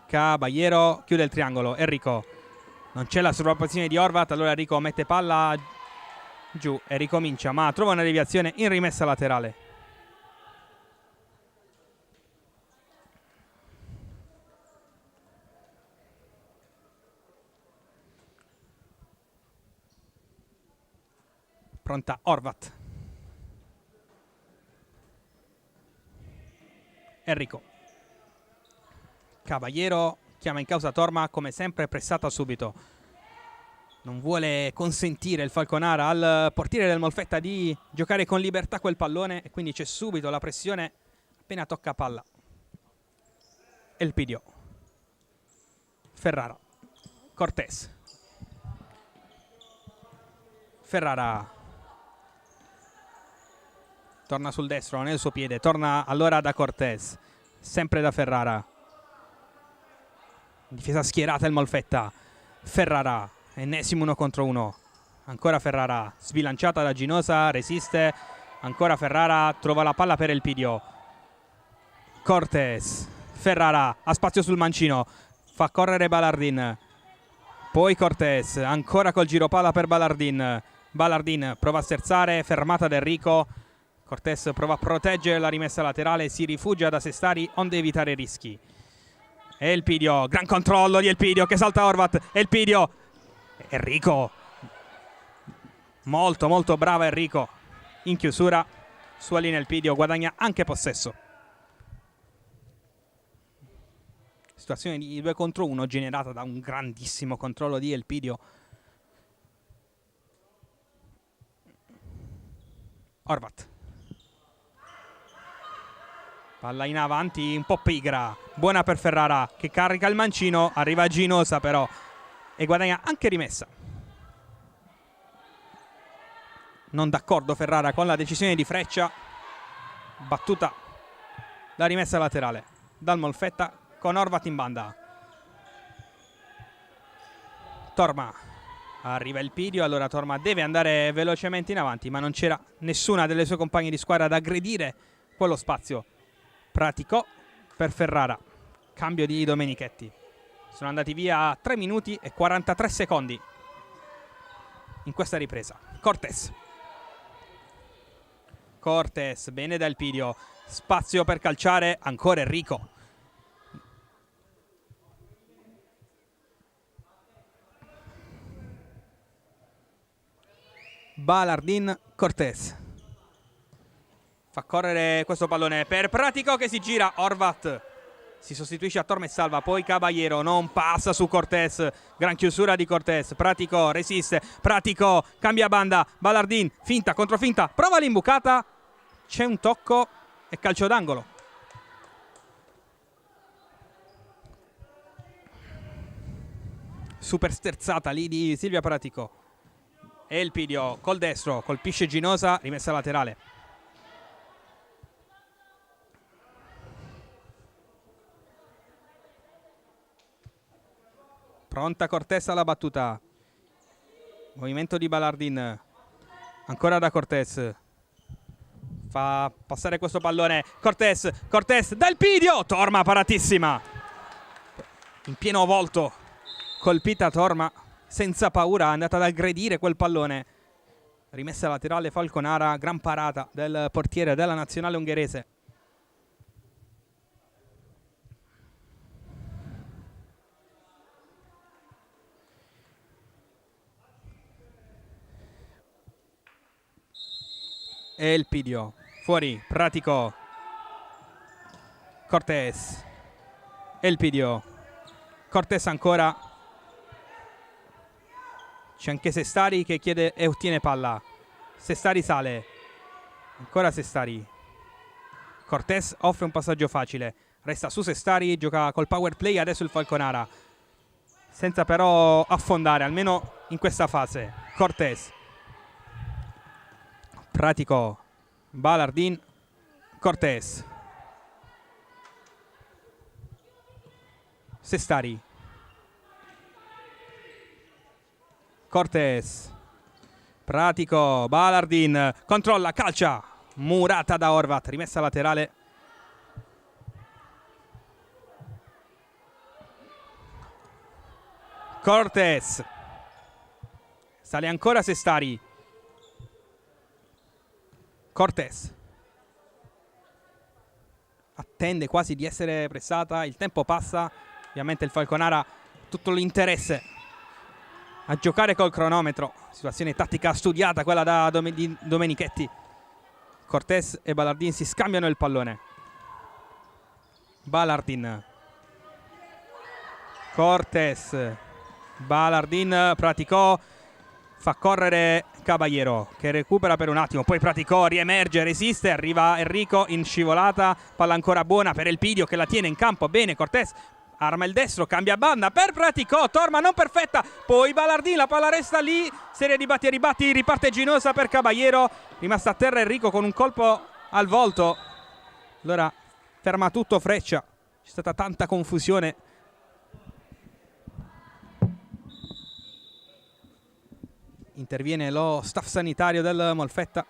Caballero chiude il triangolo. Enrico, non c'è la sovrapposizione di Horvat, allora Enrico mette palla giù e ricomincia, ma trova una deviazione in rimessa laterale. Pronta Horvat, Enrico, Caballero chiama in causa Torma, come sempre pressata subito. Non vuole consentire il Falconara al portiere del Molfetta di giocare con libertà quel pallone e quindi c'è subito la pressione appena tocca palla. Elpidio, Ferrara, Cortés, Ferrara torna sul destro, nel suo piede, torna allora da Cortés, sempre da Ferrara. Difesa schierata il Molfetta. Ferrara, ennesimo 1 contro 1. Ancora Ferrara, sbilanciata da Ginosa, resiste. Ancora Ferrara, trova la palla per Elpidio. Cortés, Ferrara, ha spazio sul mancino, fa correre Ballardin. Poi Cortés, ancora col giro palla per Ballardin. Ballardin prova a sterzare, fermata da Enrico. Cortés prova a proteggere la rimessa laterale, si rifugia da Sestari onde evitare rischi. Elpidio, gran controllo di Elpidio che salta Horvat. Elpidio, Enrico, molto molto brava Enrico in chiusura. Sua linea Elpidio guadagna anche possesso. Situazione di 2 contro 1 generata da un grandissimo controllo di Elpidio. Horvat. Palla in avanti, un po' pigra. Buona per Ferrara che carica il mancino. Arriva Ginosa però e guadagna anche rimessa. Non d'accordo Ferrara con la decisione di Freccia. Battuta la rimessa laterale dal Molfetta con Horvat in banda. Torma. Arriva il Pidio, allora Torma deve andare velocemente in avanti, ma non c'era nessuna delle sue compagne di squadra ad aggredire quello spazio. Praticò per Ferrara. Cambio di Domenichetti. Sono andati via 3 minuti e 43 secondi in questa ripresa. Cortes, bene da Elpidio. Spazio per calciare, ancora Enrico. Balardin, Cortes. Fa correre questo pallone per Pratico che si gira. Horvat si sostituisce a Torma e salva. Poi Caballero non passa su Cortes. Gran chiusura di Cortes. Pratico resiste. Pratico cambia banda. Balardin finta contro finta. Prova l'imbucata. C'è un tocco e calcio d'angolo. Super sterzata lì di Silvia Pratico. E Elpidio col destro colpisce Ginosa. Rimessa laterale. Pronta Cortes alla battuta. Movimento di Balardin. Ancora da Cortes. Fa passare questo pallone. Cortes da Elpidio. Torma paratissima. In pieno volto. Colpita Torma. Senza paura è andata ad aggredire quel pallone. Rimessa laterale Falconara. Gran parata del portiere della nazionale ungherese. E Elpidio fuori. Pratico. Cortes. Elpidio. Cortes ancora. C'è anche Sestari che chiede e ottiene palla. Sestari sale. Ancora Sestari. Cortes offre un passaggio facile. Resta su Sestari. Gioca col power play adesso il Falconara. Senza però affondare, almeno in questa fase. Cortes. Pratico. Balardin. Cortes. Sestari. Cortes. Pratico. Balardin. Controlla. Calcia. Murata da Horvat. Rimessa laterale. Cortes. Sale ancora Sestari. Cortes. Attende quasi di essere pressata. Il tempo passa. Ovviamente il Falconara ha tutto l'interesse a giocare col cronometro. Situazione tattica studiata quella da Domenichetti. Cortes e Balardin si scambiano il pallone. Balardin. Cortes. Balardin. Praticò. Fa correre Caballero che recupera per un attimo. Poi Praticò riemerge, resiste. Arriva Enrico in scivolata. Palla ancora buona per Elpidio che la tiene in campo. Bene Cortes. Arma il destro, cambia banda per Praticò, Torma non perfetta, poi Balardin, la palla resta lì, serie di batti e ribatti, riparte Ginosa per Caballero, rimasta a terra Enrico con un colpo al volto. Allora ferma tutto Freccia, c'è stata tanta confusione. Interviene lo staff sanitario del Molfetta.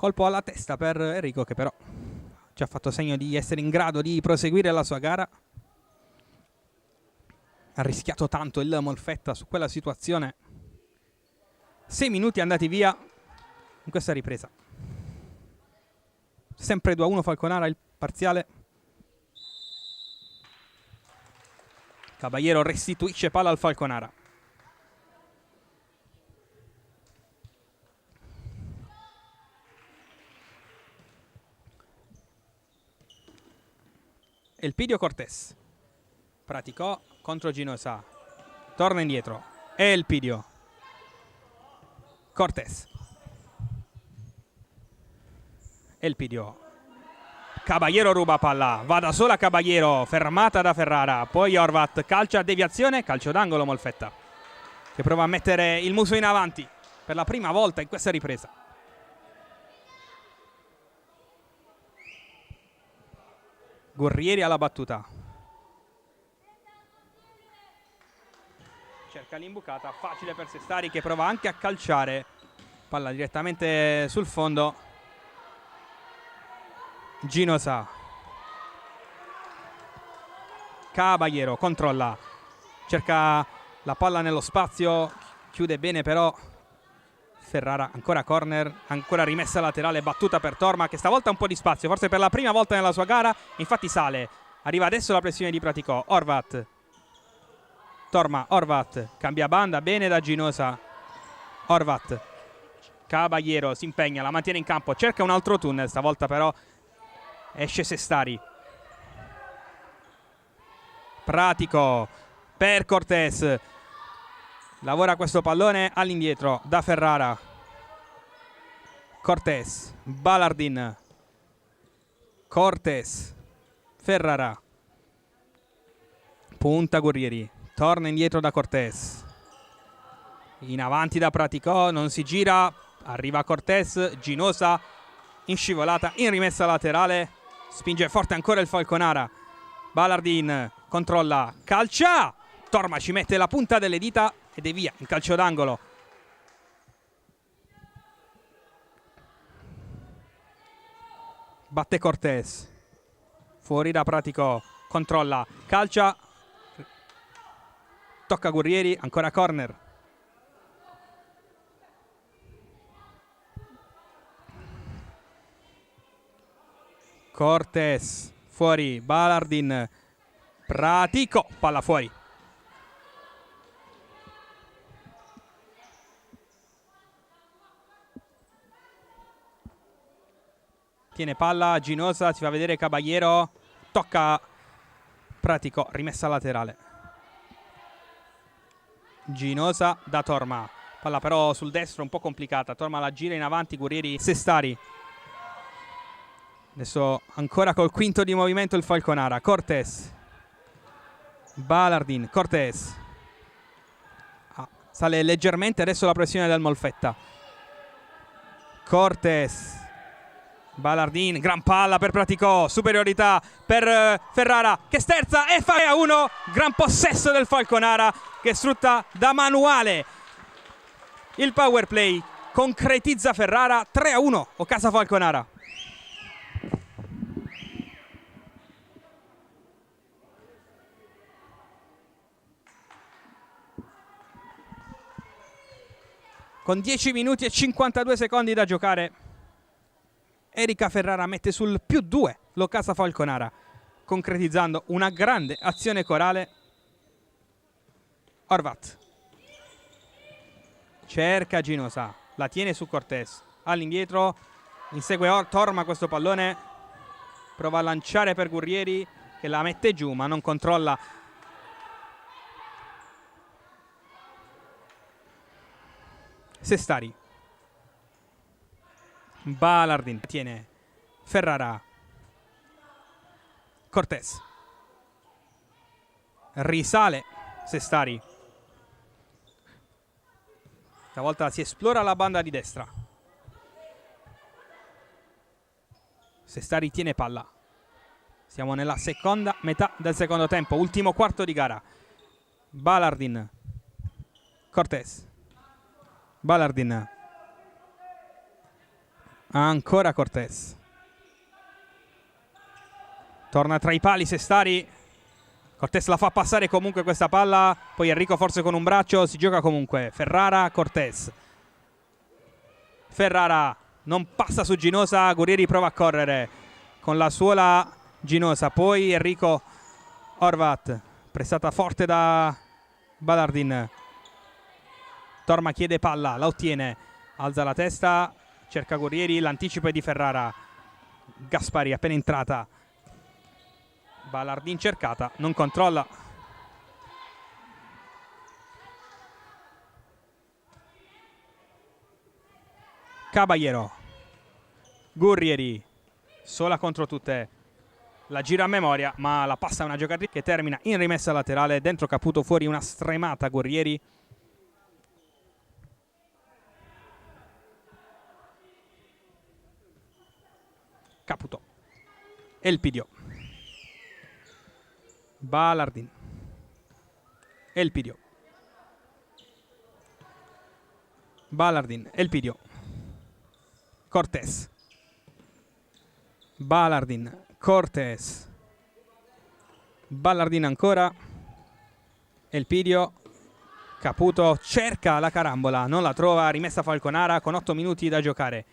Colpo alla testa per Enrico che però ci ha fatto segno di essere in grado di proseguire la sua gara. Ha rischiato tanto il Molfetta su quella situazione. 6 minuti andati via in questa ripresa. Sempre 2-1 Falconara il parziale. Caballero restituisce palla al Falconara. Elpidio Cortés. Praticò contro Ginosa. Torna indietro. Elpidio Cortés. Elpidio. Caballero ruba palla. Va da sola Caballero. Fermata da Ferrara. Poi Horvat calcia, deviazione. Calcio d'angolo Molfetta, che prova a mettere il muso in avanti per la prima volta in questa ripresa. Gurrieri alla battuta. Cerca l'imbucata. Facile per Sestari, che prova anche a calciare. Palla direttamente sul fondo. Ginosa. Caballero controlla. Cerca la palla nello spazio. Chiude bene però Ferrara. Ancora corner. Ancora rimessa laterale. Battuta per Torma, che stavolta ha un po' di spazio. Forse per la prima volta nella sua gara. Infatti sale. Arriva adesso la pressione di Praticò. Horvat. Torma. Horvat. Cambia banda. Bene da Ginosa. Horvat. Caballero si impegna. La mantiene in campo. Cerca un altro tunnel. Stavolta però esce Sestari. Pratico per Cortés. Lavora questo pallone all'indietro da Ferrara. Cortés. Balardin. Cortés. Ferrara. Punta Gurrieri. Torna indietro da Cortés. In avanti da Praticò. Non si gira. Arriva Cortés. Ginosa in scivolata, in rimessa laterale. Spinge forte ancora il Falconara. Balardin controlla, calcia. Torma ci mette la punta delle dita ed è via in calcio d'angolo. Batte Cortés. Fuori da Praticò. Controlla, calcia. Tocca Gurrieri, ancora corner. Cortés, fuori, Balardin, Pratico, palla fuori. Tiene palla, Ginosa, si fa vedere Caballero, tocca Pratico, rimessa laterale. Ginosa da Torma, palla però sul destro un po' complicata, Torma la gira in avanti, Gurrieri, Sestari. Adesso ancora col quinto di movimento il Falconara. Cortés. Balardin. Cortés. Sale leggermente adesso la pressione del Molfetta. Cortés. Balardin. Gran palla per Praticò. Superiorità per Ferrara, che sterza e fa 1. Gran possesso del Falconara, che sfrutta da manuale il power play. Concretizza Ferrara. 3-1. Ocasa Falconara. Con 10 minuti e 52 secondi da giocare, Erika Ferrara mette sul +2 l'Ocasa Falconara, concretizzando una grande azione corale. Horvat cerca Ginosa, la tiene su Cortés, all'indietro, insegue Torma questo pallone, prova a lanciare per Gurrieri, che la mette giù ma non controlla. Sestari. Balardin tiene Ferrara. Cortés. Risale Sestari. Stavolta si esplora la banda di destra. Sestari tiene palla. Siamo nella seconda metà del secondo tempo, ultimo quarto di gara. Balardin. Cortés. Balardin. Ancora Cortés. Torna tra i pali Sestari. Cortés la fa passare comunque questa palla. Poi Enrico forse con un braccio. Si gioca comunque. Ferrara, Cortés. Ferrara non passa su Ginosa. Gurrieri prova a correre con la suola Ginosa. Poi Enrico. Horvat. Pressata forte da Balardin. Torma chiede palla, la ottiene, alza la testa, cerca Gurrieri, l'anticipo è di Ferrara. Gaspari appena entrata. Ballardin cercata, non controlla. Caballero. Gurrieri, sola contro tutte. La gira a memoria, ma la passa una giocatrice che termina in rimessa laterale. Dentro Caputo, fuori una stremata Gurrieri. Caputo. Elpidio. Ballardin. Elpidio. Ballardin. Elpidio. Cortés. Ballardin. Cortés. Ballardin ancora. Elpidio. Caputo cerca la carambola, non la trova, rimessa Falconara con 8 minuti da giocare.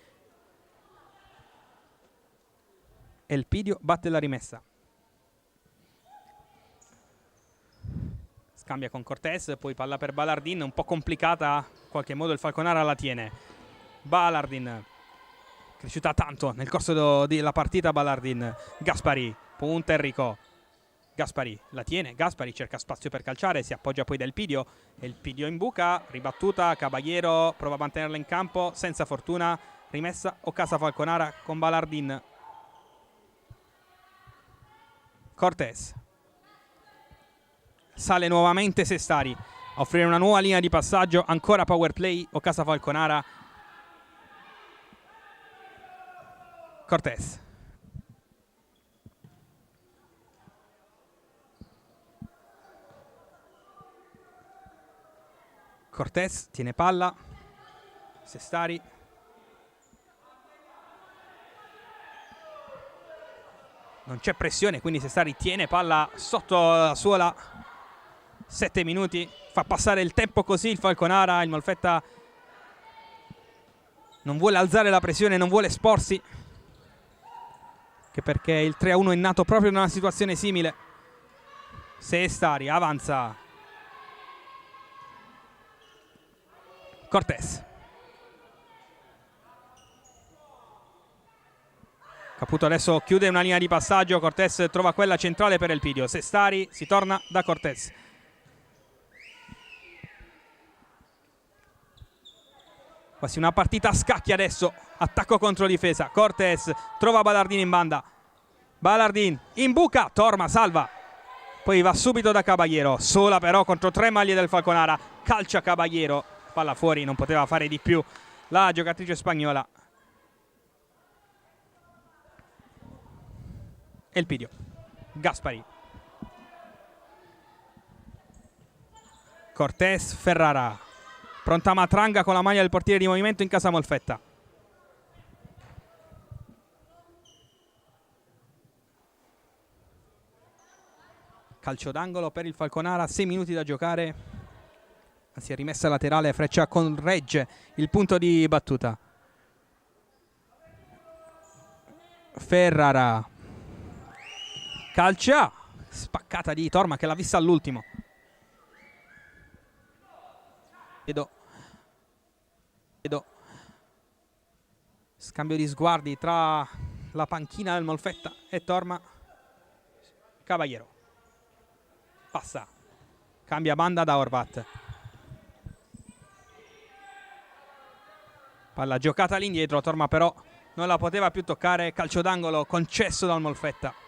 Elpidio batte la rimessa. Scambia con Cortés, poi palla per Ballardin, un po' complicata, in qualche modo il Falconara la tiene. Ballardin, cresciuta tanto nel corso della partita Ballardin. Gaspari, punta Enrico. Gaspari la tiene, Gaspari cerca spazio per calciare, si appoggia poi da Elpidio. Elpidio in buca, ribattuta, Caballero prova a mantenerla in campo, senza fortuna. Rimessa Ocasa Falconara con Ballardin. Cortés. Sale nuovamente Sestari a offrire una nuova linea di passaggio, ancora power play, Ocasa Falconara. Cortés. Cortés tiene palla. Sestari. Non c'è pressione, quindi Sestari tiene palla sotto la suola. 7 minuti. Fa passare il tempo così il Falconara. Il Molfetta non vuole alzare la pressione, non vuole esporsi. Che perché il 3-1 è nato proprio in una situazione simile. Sestari avanza. Cortés. Caputo adesso chiude una linea di passaggio. Cortés trova quella centrale per Elpidio. Sestari, si torna da Cortés. Quasi una partita a scacchi adesso. Attacco contro difesa. Cortés trova Ballardin in banda. Ballardin in buca. Torma, salva. Poi va subito da Caballero. Sola però contro 3 maglie del Falconara. Calcia Caballero. Palla fuori, non poteva fare di più la giocatrice spagnola. Elpidio. Gaspari. Cortés, Ferrara. Pronta Matranga con la maglia del portiere di movimento in casa Molfetta. Calcio d'angolo per il Falconara, 6 minuti da giocare. Si è rimessa laterale, Freccia corregge il punto di battuta. Ferrara. Calcia. Spaccata di Torma che l'ha vista all'ultimo. Vedo scambio di sguardi tra la panchina del Molfetta e Torma. Caballero. Passa. Cambia banda da Horvat. Palla giocata all'indietro, Torma però non la poteva più toccare. Calcio d'angolo concesso dal Molfetta.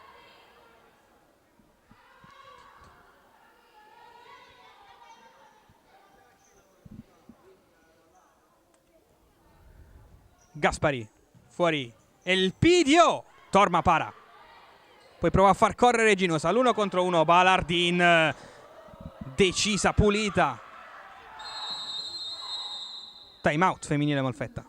Gaspari, fuori. Elpidio. Torma para. Poi prova a far correre Ginosa. L'1 contro 1. Ballardin. Decisa, pulita. Time out femminile Molfetta.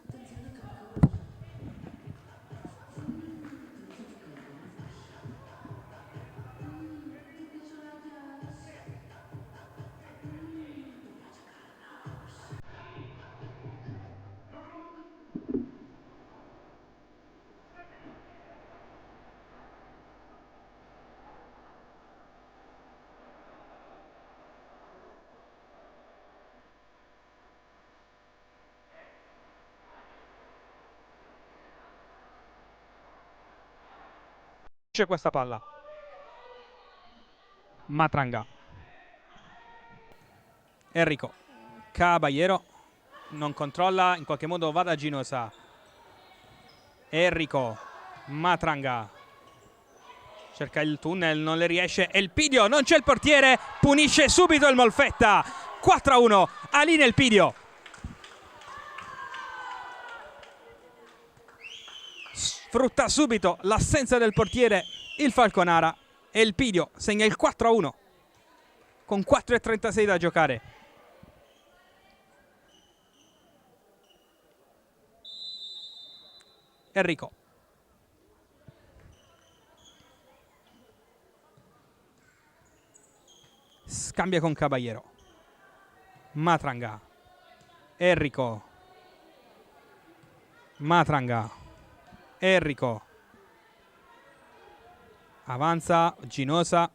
C'è questa palla. Matranga. Enrico. Caballero non controlla, in qualche modo va da Ginosa. Enrico. Matranga. Cerca il tunnel, non le riesce. Elpidio, non c'è il portiere, punisce subito il Molfetta. 4-1, Alin Elpidio. Sfrutta subito l'assenza del portiere il Falconara. Elpidio segna il 4-1 con 4:36 da giocare. Enrico. Scambia con Caballero. Matranga. Enrico. Matranga. Enrico. Avanza Ginosa.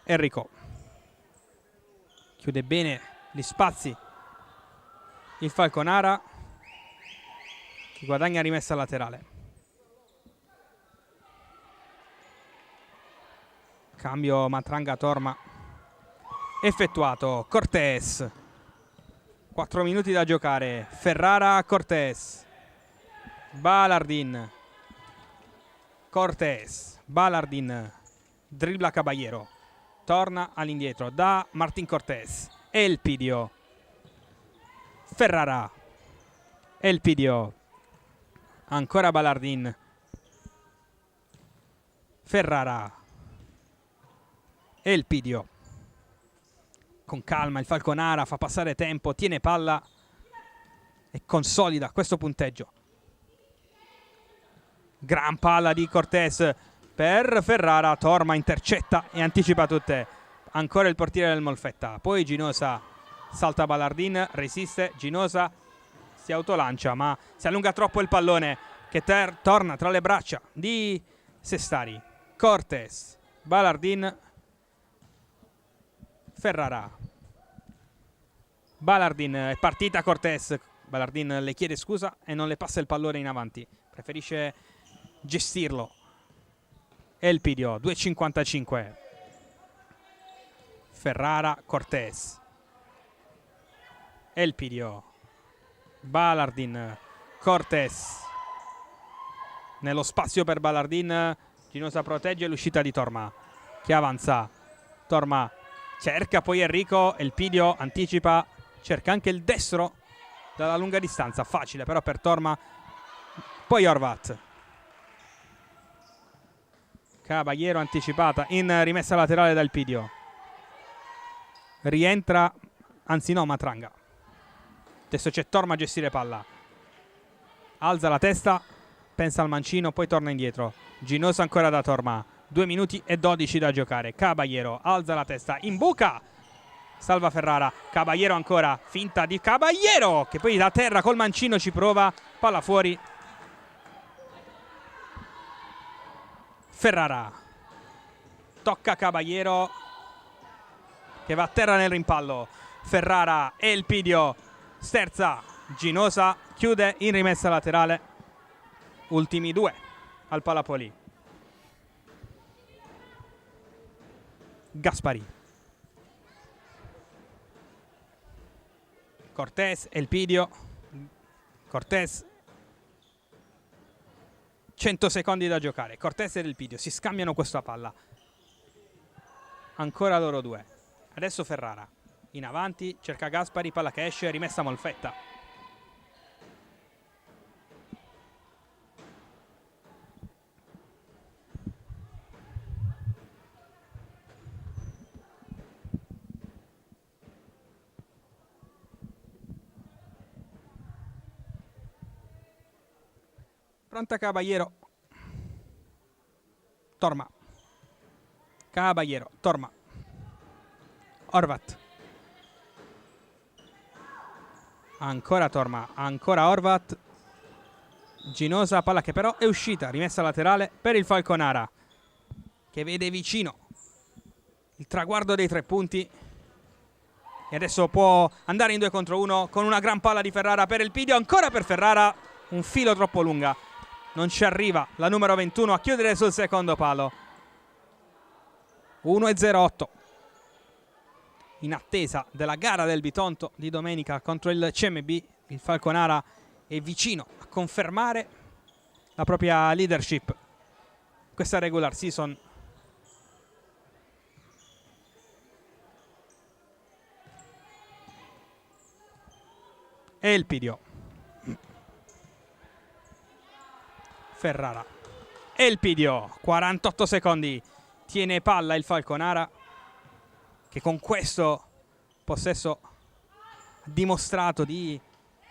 Enrico. Chiude bene gli spazi il Falconara, che guadagna rimessa laterale. Cambio Matranga-Torma effettuato. Cortés. 4 minuti da giocare. Ferrara-Cortés. Balardin. Cortés. Balardin. Dribbla Caballero. Torna all'indietro da Martin Cortés. Elpidio. Ferrara. Elpidio. Ancora Balardin. Ferrara. Elpidio. Con calma il Falconara fa passare tempo, tiene palla e consolida questo punteggio. Gran palla di Cortés per Ferrara. Torma intercetta e anticipa tutte. Ancora il portiere del Molfetta. Poi Ginosa salta Balardin, resiste. Ginosa si autolancia ma si allunga troppo il pallone, che torna tra le braccia di Sestari. Cortés. Balardin. Ferrara. Balardin, è partita Cortés. Balardin le chiede scusa e non le passa il pallone in avanti. Preferisce gestirlo. Elpidio, 2,55. Ferrara, Cortés. Elpidio. Balardin. Cortés. Nello spazio per Balardin. Ginosa protegge l'uscita di Torma, che avanza. Torma cerca poi Enrico. Elpidio anticipa. Cerca anche il destro dalla lunga distanza. Facile però per Torma. Poi Horvat. Caballero anticipata in rimessa laterale da Elpidio. Rientra, anzi no, Matranga. Adesso c'è Torma a gestire palla. Alza la testa, pensa al mancino, poi torna indietro. Ginosa ancora da Torma. 2 minuti e 12 da giocare. Caballero alza la testa, imbuca. Salva Ferrara. Caballero ancora, finta di Caballero, che poi da terra col mancino ci prova. Palla fuori. Ferrara. Tocca Caballero, che va a terra nel rimpallo. Ferrara, Elpidio, sterza. Ginosa chiude in rimessa laterale. Ultimi 2 al Palapoli. Gaspari. Cortés, Elpidio. Cortés. 100 secondi da giocare. Cortés ed Elpidio si scambiano questa palla. Ancora loro due. Adesso Ferrara in avanti, cerca Gaspari, palla che esce, rimessa Molfetta. Pronta Caballero. Torma. Caballero, Torma. Horvat. Ancora Torma, ancora Horvat. Ginosa, palla che però è uscita, rimessa laterale per il Falconara, che vede vicino il traguardo dei 3 punti. E adesso può andare in 2 contro 1 con una gran palla di Ferrara per Elpidio, ancora per Ferrara, un filo troppo lunga. Non ci arriva la numero 21 a chiudere sul secondo palo. 1-0-8 in attesa della gara del Bitonto di domenica contro il CMB. Il Falconara è vicino a confermare la propria leadership questa regular season. Elpidio, Ferrara, Elpidio, 48 secondi, tiene palla il Falconara, che con questo possesso ha dimostrato di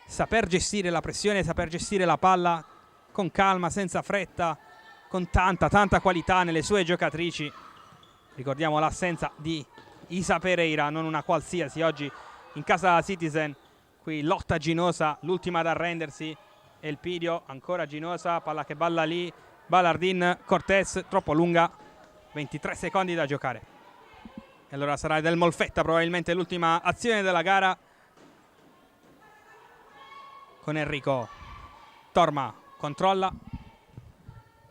saper gestire la pressione, saper gestire la palla con calma, senza fretta, con tanta qualità nelle sue giocatrici. Ricordiamo l'assenza di Isa Pereira, non una qualsiasi, oggi in casa Citizen. Qui lotta Ginosa, l'ultima ad arrendersi. Elpidio, ancora Ginosa, palla che balla lì. Ballardin, Cortés, troppo lunga. 23 secondi da giocare. E allora sarà del Molfetta probabilmente l'ultima azione della gara. Con Enrico. Torma, controlla.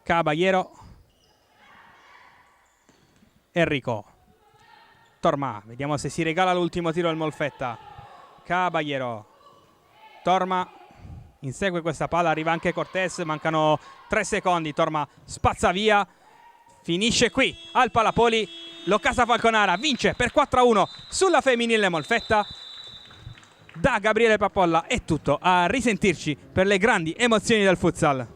Caballero. Enrico. Torma, vediamo se si regala l'ultimo tiro al Molfetta. Caballero, Torma insegue questa palla, arriva anche Cortés, mancano 3 secondi, Torma spazza via, finisce qui al Palapoli, l'Occasa Falconara vince per 4-1 sulla femminile Molfetta. Da Gabriele Pappolla è tutto, a risentirci per le grandi emozioni del futsal.